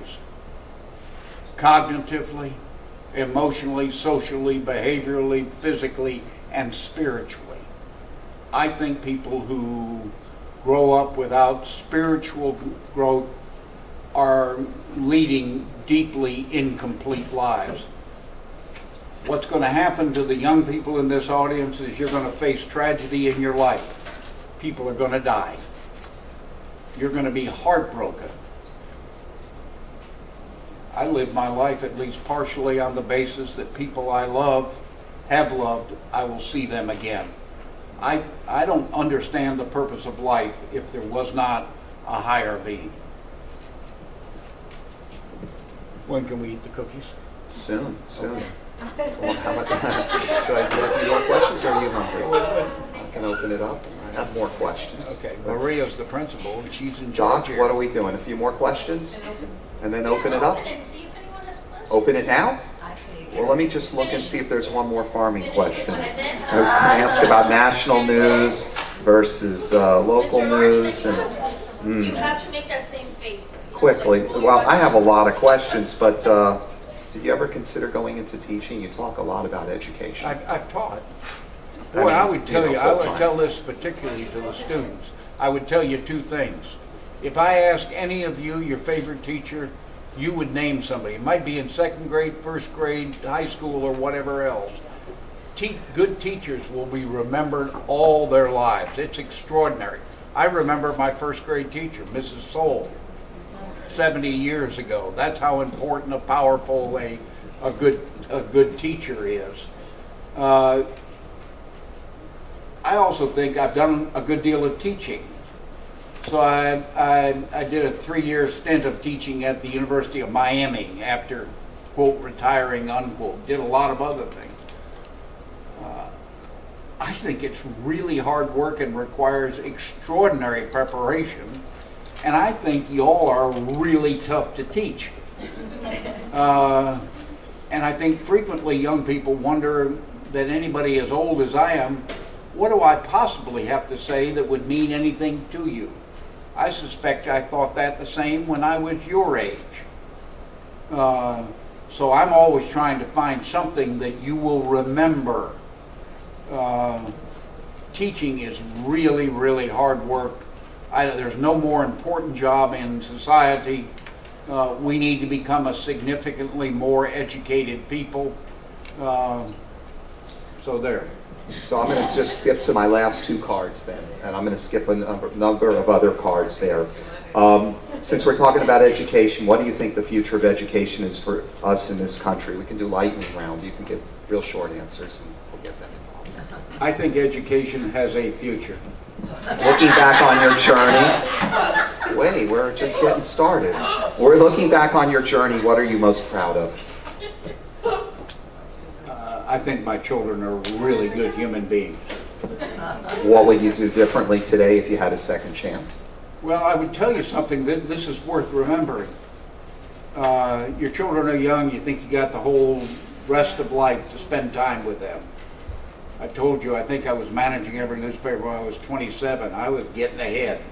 Cognitively, emotionally, socially, behaviorally, physically, and spiritually. I think people who grow up without spiritual growth are leading deeply incomplete lives. What's going to happen to the young people in this audience is you're going to face tragedy in your life. People are going to die. You're going to be heartbroken. I live my life at least partially on the basis that people I love, have loved, I will see them again. I don't understand the purpose of life if there was not a higher being. When can we eat the cookies? Soon. Well, how much, should I get a few more questions, or are you hungry? I can open it up. I have more questions. Okay, Maria's the principal, and she's in Doc, charge here. what are we doing? A few more questions? And then open it up? Open it and see if anyone has questions. Open it now? I see. Well, let me just look and see if there's one more farming question. I was going to ask about national news versus local news. And You have to make that same face. quickly, well, I have a lot of questions, but did you ever consider going into teaching? You talk a lot about education. I've taught. I Boy, mean, I would tell you, I would full-time. tell this particularly to the students. I would tell you two things. If I ask any of you your favorite teacher, you would name somebody. It might be in second grade, first grade, high school, or whatever else. Good teachers will be remembered all their lives. It's extraordinary. I remember my first grade teacher, Mrs. Soul, 70 years ago. That's how important, powerful a good teacher is. I also think I've done a good deal of teaching. So I did a 3-year stint of teaching at the University of Miami after, quote, retiring, unquote. Did a lot of other things. I think it's really hard work and requires extraordinary preparation. And I think y'all are really tough to teach. And I think frequently young people wonder that anybody as old as I am, what do I possibly have to say that would mean anything to you? I suspect I thought that the same when I was your age. So I'm always trying to find something that you will remember. Teaching is really, really hard work. There's no more important job in society. We need to become a significantly more educated people. So there. So I'm going to just skip to my last two cards then, and I'm going to skip a number of other cards there. Since we're talking about education, what do you think the future of education is for us in this country? We can do lightning round. You can give real short answers, and we'll get them involved. I think education has a future. Looking back on your journey, wait, we're just getting started. We're looking back on your journey. What are you most proud of? I think my children are really good human beings. What would you do differently today if you had a second chance? Well, I would tell you something that this is worth remembering. Your children are young, you think you got the whole rest of life to spend time with them. I told you, I think I was managing every newspaper when I was 27. I was getting ahead.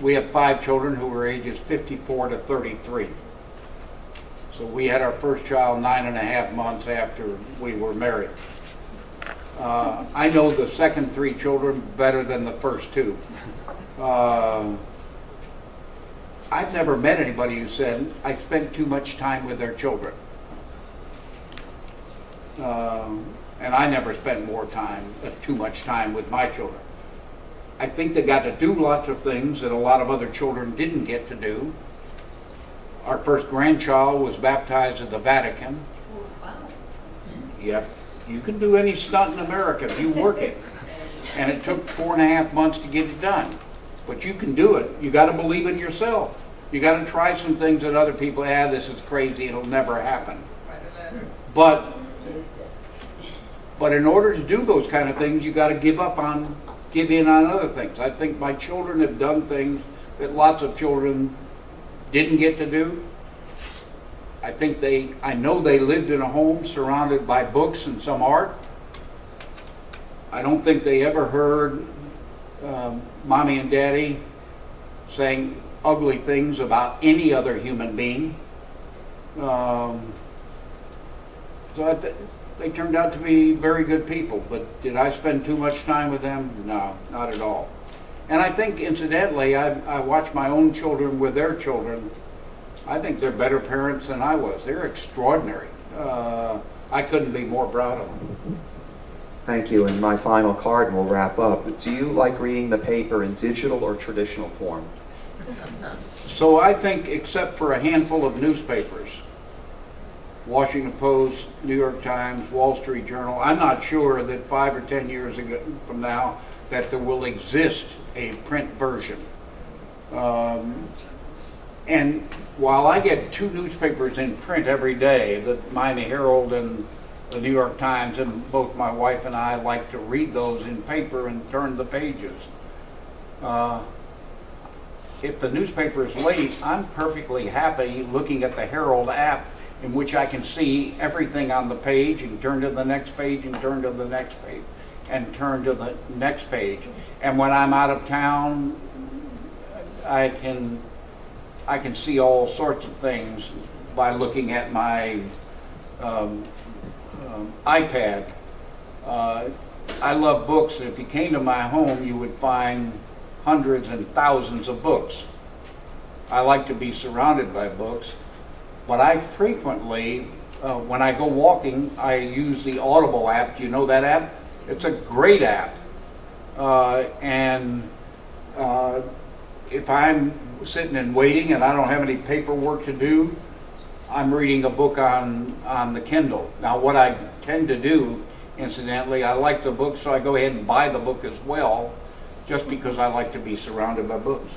We have 5 children who were ages 54 to 33. So we had our first child 9.5 months after we were married. I know the second 3 children better than the first 2. I've never met anybody who said, I spent too much time with their children. And I never spent too much time with my children. I think they got to do lots of things that a lot of other children didn't get to do. Our first grandchild was baptized at the Vatican. Wow. Yep, you can do any stunt in America if you work it. And it took 4.5 months to get it done. But you can do it. You got to believe in yourself. You got to try some things that other people, this is crazy, it'll never happen. But in order to do those kind of things, you got to give in on other things. I think my children have done things that lots of children didn't get to do. I know they lived in a home surrounded by books and some art. I don't think they ever heard mommy and daddy saying ugly things about any other human being. They turned out to be very good people, but did I spend too much time with them? No, not at all. And I think, incidentally, I watch my own children with their children. I think they're better parents than I was. They're extraordinary. I couldn't be more proud of them. Thank you. And my final card, and we'll wrap up. Do you like reading the paper in digital or traditional form? So I think, except for a handful of newspapers, Washington Post, New York Times, Wall Street Journal, I'm not sure that 5 or 10 years from now that there will exist a print version. And while I get 2 newspapers in print every day, the Miami Herald and the New York Times, and both my wife and I like to read those in paper and turn the pages. If the newspaper is late, I'm perfectly happy looking at the Herald app, in which I can see everything on the page and turn to the next page and turn to the next page and turn to the next page. And when I'm out of town, I can see all sorts of things by looking at my iPad. I love books, and if you came to my home, you would find hundreds and thousands of books. I like to be surrounded by books, but I frequently, when I go walking, I use the Audible app. Do you know that app? It's a great app. If I'm sitting and waiting and I don't have any paperwork to do, I'm reading a book on the Kindle. Now, what I tend to do, incidentally, I like the book, so I go ahead and buy the book as well, just because I like to be surrounded by books.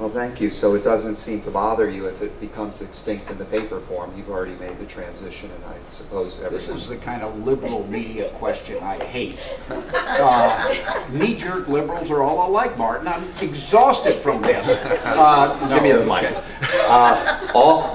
Well, thank you. So it doesn't seem to bother you if it becomes extinct in the paper form. You've already made the transition, and I suppose everyone... This is the kind of liberal media question I hate. Knee-jerk liberals are all alike, Martin. I'm exhausted from this. No. Give me the mic.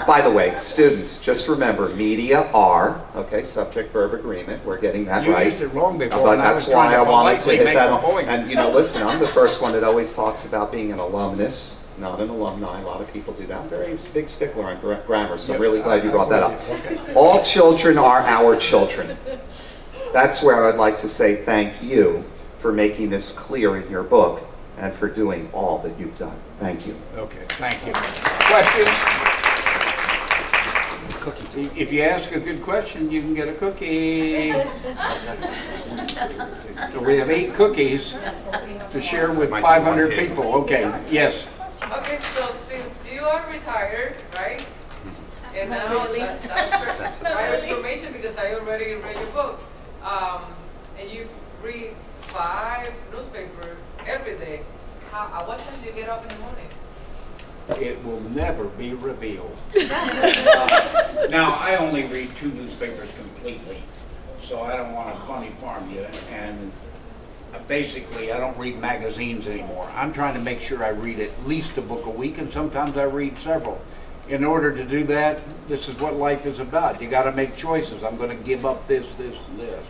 By the way, students, just remember, media are, okay, subject-verb agreement. We're getting that right. You used it wrong before, but and that's I was why I trying to wanted to politely hit make that a on. point. And, listen, I'm the first one that always talks about being an alumnus, not an alumni. A lot of people do that. I'm very big stickler on grammar, so I'm really glad you brought that up. Okay. All children are our children. That's where I'd like to say thank you for making this clear in your book and for doing all that you've done. Thank you. Okay, thank you. Questions? If you ask a good question, you can get a cookie. So we have 8 cookies to share with 500 people. Okay, yes. Okay, so since you are retired, right? And now that's my information because I already read your book. And you read 5 newspapers every day. At what time do you get up in the morning? It will never be revealed. Now, I only read 2 newspapers completely, so I don't want to funny farm you. And basically, I don't read magazines anymore. I'm trying to make sure I read at least a book a week, and sometimes I read several. In order to do that, this is what life is about. You got to make choices. I'm going to give up this, and this.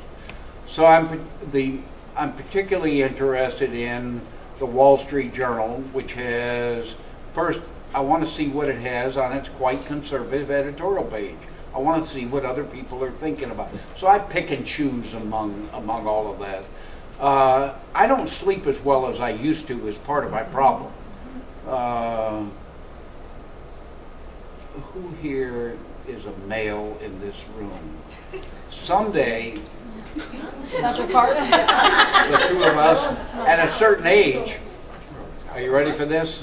So I'm particularly interested in the Wall Street Journal, which has, first, I want to see what it has on its quite conservative editorial page. I want to see what other people are thinking about. So I pick and choose among all of that. I don't sleep as well as I used to as part of my problem. Who here is a male in this room? Someday, Dr. Karp? the two of us, at a certain age, are you ready for this?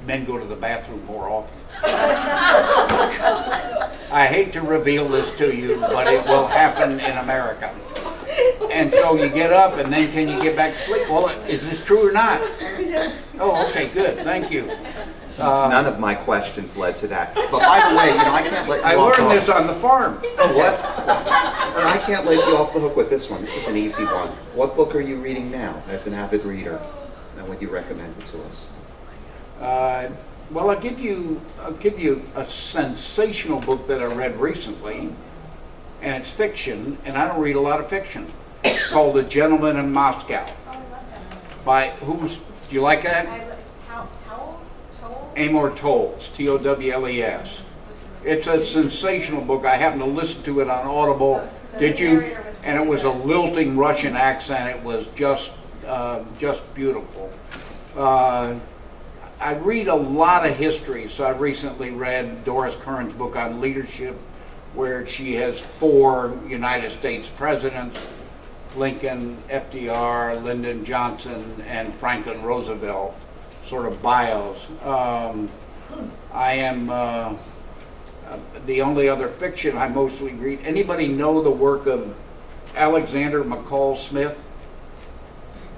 Men go to the bathroom more often. I hate to reveal this to you, but it will happen in America. And so you get up, and then can you get back to sleep? Well, is this true or not? Yes. Oh, okay, good, thank you. None of my questions led to that. But by the way, I can't let you I off the learned this hook. on the farm. What? And I can't let you off the hook with this one. This is an easy one. What book are you reading now as an avid reader? And would you recommend it to us? Well, I'll give you a sensational book that I read recently, and it's fiction, and I don't read a lot of fiction. It's called A Gentleman in Moscow. Oh, I love that. By who's? Do you like that? Towles? Amor Towles, Towles. It's a sensational book. I happened to listen to it on Audible. Did you? And it was a lilting Russian accent. It was just beautiful. I read a lot of history, so I recently read Doris Kearns' book on leadership, where she has 4 United States presidents, Lincoln, FDR, Lyndon Johnson, and Franklin Roosevelt, sort of bios. I am the only other fiction I mostly read. Anybody know the work of Alexander McCall Smith?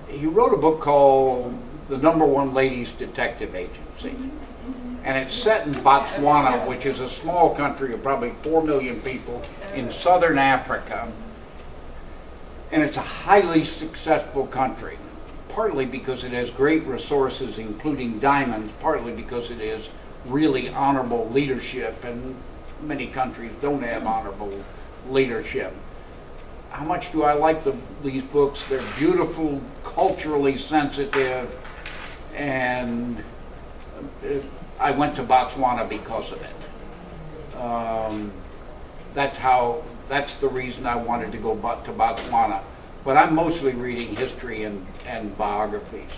He wrote a book called The #1 Ladies Detective Agency. And it's set in Botswana, which is a small country of probably 4 million people in southern Africa. And it's a highly successful country, partly because it has great resources, including diamonds, partly because it is really honorable leadership, and many countries don't have honorable leadership. How much do I like these books? They're beautiful, culturally sensitive, and I went to Botswana because of it. That's the reason I wanted to go to Botswana. But I'm mostly reading history and biographies.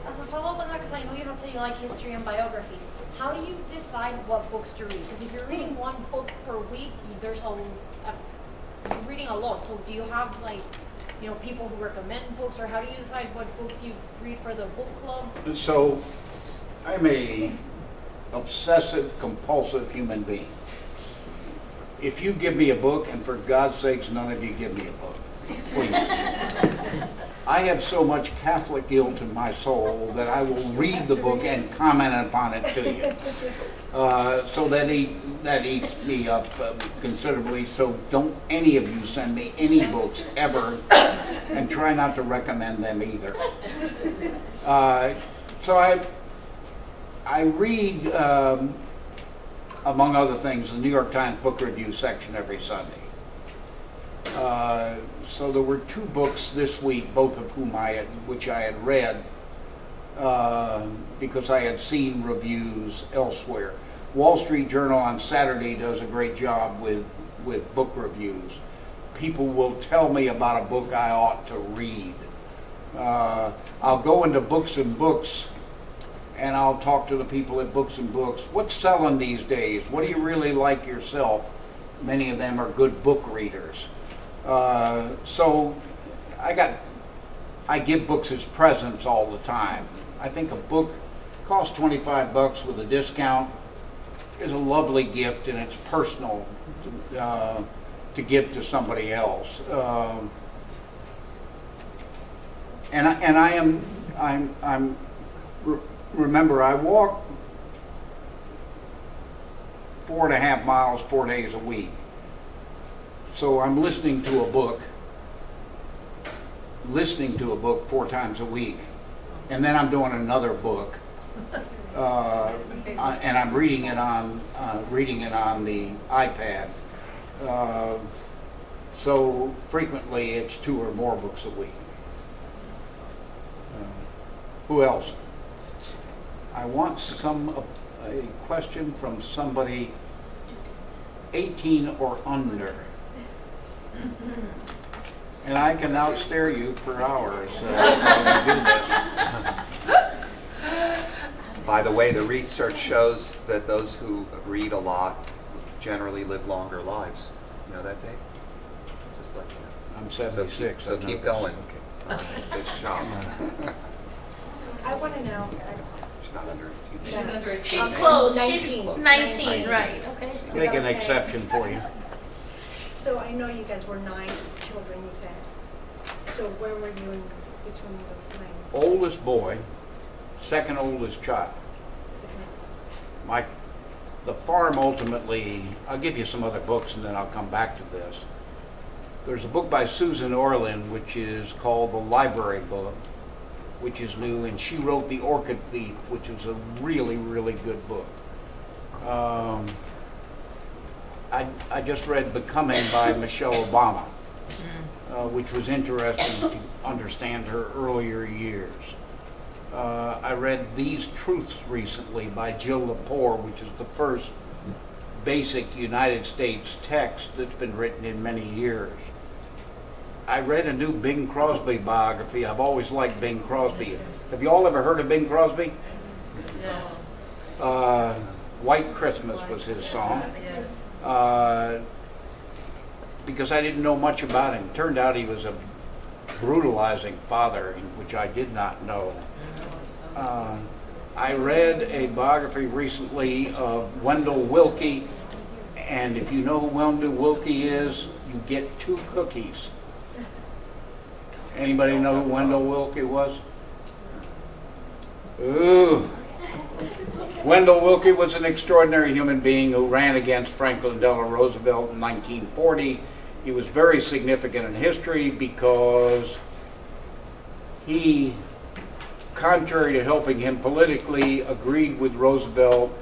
As a follow-up on that, because I know you have said you like history and biographies, how do you decide what books to read? Because if you're reading one book per week, you're reading a lot. So do you have people who recommend books, or how do you decide what books you read for the book club? So I'm a obsessive compulsive human being. If you give me a book, and for God's sakes, none of you give me a book, please. I have so much Catholic guilt in my soul that I will read the book and comment upon it to you. So that eats me up considerably. So don't any of you send me any books ever, and try not to recommend them either. So I read, among other things, the New York Times book review section every Sunday. So there were 2 books this week, both of which I had read because I had seen reviews elsewhere. Wall Street Journal on Saturday does a great job with book reviews. People will tell me about a book I ought to read. I'll go into Books and Books, and I'll talk to the people at Books and Books. What's selling these days? What do you really like yourself? Many of them are good book readers. So I give books as presents all the time. I think a book costs $25 with a discount is a lovely gift, and it's personal to give to somebody else. Remember, I walk 4.5 miles 4 days a week. So I'm listening to a book 4 times a week, and then I'm doing another book, and I'm reading it on the iPad. So frequently it's 2 or more books a week. Who else? I want a question from somebody 18 or under. And I can outstare you for hours while we do this. By the way, the research shows that those who read a lot generally live longer lives. You know that, Dave? Just let you know. I'm 76. So I know keep this. going. Good job. I want to know. She's not under 18. She's under 18. She's close. 19. She's Close. 19, right? Okay. So Make an Okay. exception for you. So I know you guys were 9 children, you said. So where were you in between those 9? Oldest boy, second oldest child. The farm ultimately, I'll give you some other books and then I'll come back to this. There's a book by Susan Orlin which is called The Library Book, which is new, and she wrote The Orchid Thief, which is a really, really good book. I just read Becoming by Michelle Obama, which was interesting to understand her earlier years. I read These Truths recently by Jill Lepore, which is the first basic United States text that's been written in many years. I read a new Bing Crosby biography. I've always liked Bing Crosby. Have you all ever heard of Bing Crosby? White Christmas was his song. Because I didn't know much about him. Turned out he was a brutalizing father, which I did not know. I read a biography recently of Wendell Willkie, and if you know who Wendell Willkie is, you get 2 cookies. Anybody know who Wendell Willkie was? Ooh. Wendell Willkie was an extraordinary human being who ran against Franklin Delano Roosevelt in 1940. He was very significant in history because he, contrary to helping him politically, agreed with Roosevelt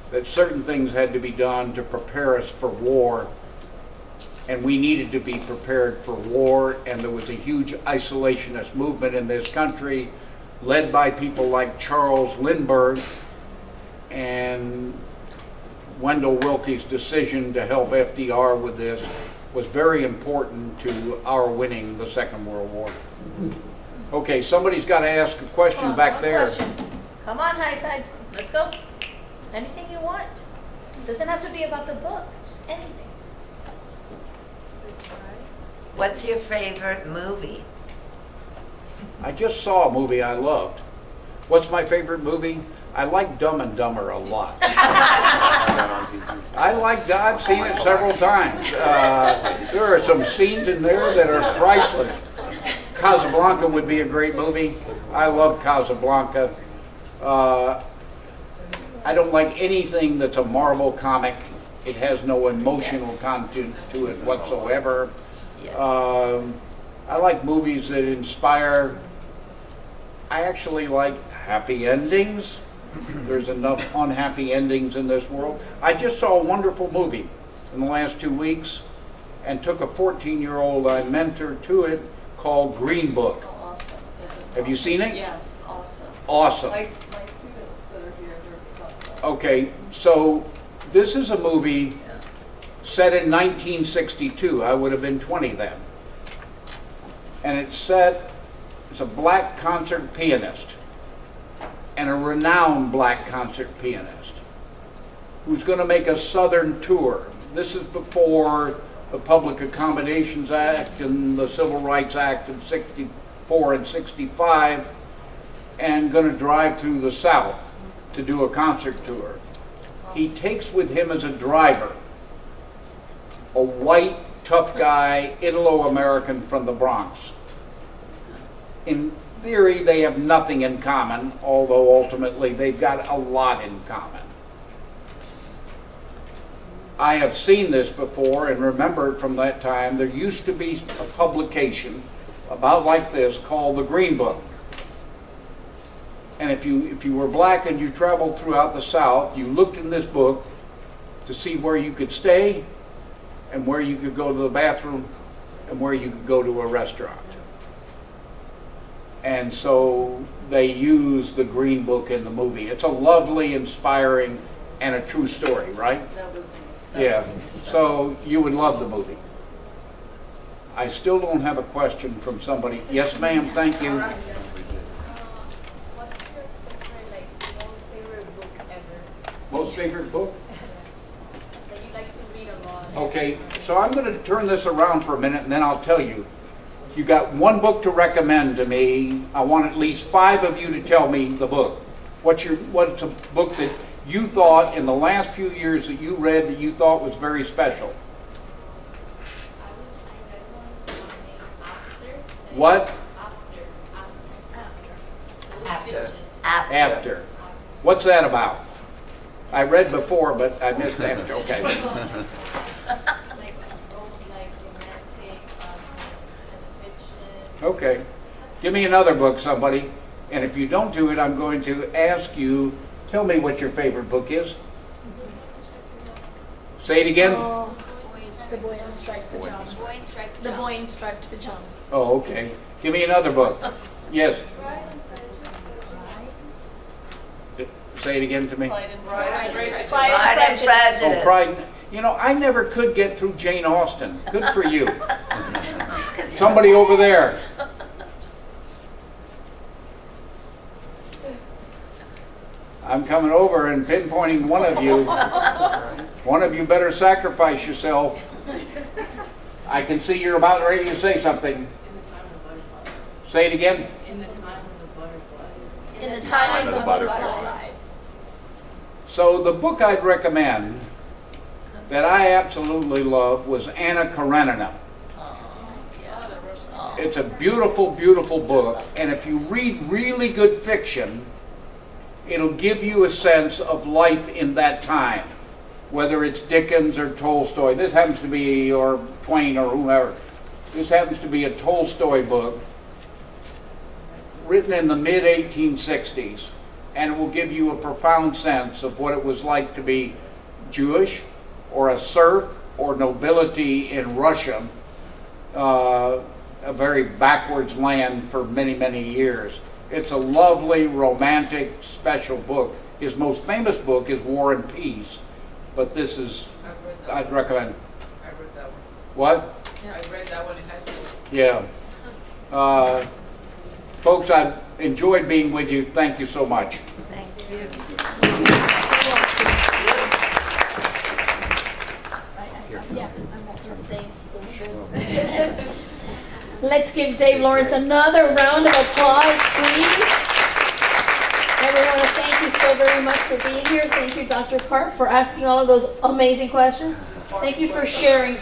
that certain things had to be done to prepare us for war, and we needed to be prepared for war, and there was a huge isolationist movement in this country led by people like Charles Lindbergh, and Wendell Willkie's decision to help FDR with this was very important to our winning the Second World War. Okay, somebody's got to ask a question back there. Question. Come on, High Tides. Let's go. Anything you want. Doesn't have to be about the book. Just anything. What's your favorite movie? I just saw a movie I loved. What's my favorite movie? I like Dumb and Dumber a lot. I've seen it several times. There are some scenes in there that are priceless. Casablanca would be a great movie. I love Casablanca. I don't like anything that's a Marvel comic. It has no emotional content to it whatsoever. I like movies that inspire. I actually like happy endings. There's enough unhappy endings in this world. I just saw a wonderful movie in the last 2 weeks and took a 14-year-old I mentored to it called Green Book. Awesome. Have you seen it? Yes, awesome. Awesome. Like my students that are here, they're talking about. Okay, so this is a movie set in 1962. I would have been 20 then. And it's a black concert pianist, and a renowned black concert pianist, who's going to make a southern tour. This is before the Public Accommodations Act and the Civil Rights Act of 64 and 65, and going to drive through the South to do a concert tour. He takes with him as a driver a white, tough guy, Italo-American from the Bronx. In theory, they have nothing in common, although ultimately they've got a lot in common. I have seen this before and remember it from that time. There used to be a publication about like this called the Green Book. And if you were black and you traveled throughout the South, you looked in this book to see where you could stay and where you could go to the bathroom and where you could go to a restaurant. And so they use the Green Book in the movie. It's a lovely, inspiring, and a true story, right? That was nice. Yeah. So you would love the movie. I still don't have a question from somebody. Yes, ma'am, thank you. What's your like most favorite book ever Most favorite book? that you like to read a lot? Okay, so I'm going to turn this around for a minute and then I'll tell you. You got one book to recommend to me. I want at least 5 of you to tell me the book. What's a book that you thought in the last few years that you read that you thought was very special? I read one named After. What? After. After. What's that about? I read before, but I missed after. Okay. Like romantic, and fiction. Okay. Give me another book, somebody. And if you don't do it, I'm going to ask you, tell me what your favorite book is. Say it again. The boy in striped pajamas. The boy in striped pajamas. Oh, okay. Give me another book. Yes. Say it again to me. Pride and Prejudice. Pride and Prejudice. Oh, Pride. You know, I never could get through Jane Austen. Good for you. Somebody over there. I'm coming over and pinpointing one of you. One of you better sacrifice yourself. I can see you're about ready to say something. Say it again. In the time of the butterflies. In the time of the butterflies. So the book I'd recommend that I absolutely love was Anna Karenina. It's a beautiful, beautiful book, and if you read really good fiction, it'll give you a sense of life in that time, whether it's Dickens or Tolstoy. This happens to be, or Twain or whomever. This happens to be a Tolstoy book written in the mid-1860s, and it will give you a profound sense of what it was like to be Jewish or a serf or nobility in Russia, a very backwards land for many, many years. It's a lovely, romantic, special book. His most famous book is War and Peace, but this is, I'd recommend. I read that one. What? I read that one in high school. Yeah. Folks, I've enjoyed being with you. Thank you so much. Thank you. Let's give Dave Lawrence another round of applause, please. And we want to thank you so very much for being here. Thank you, Dr. Karp, for asking all of those amazing questions. Thank you for sharing.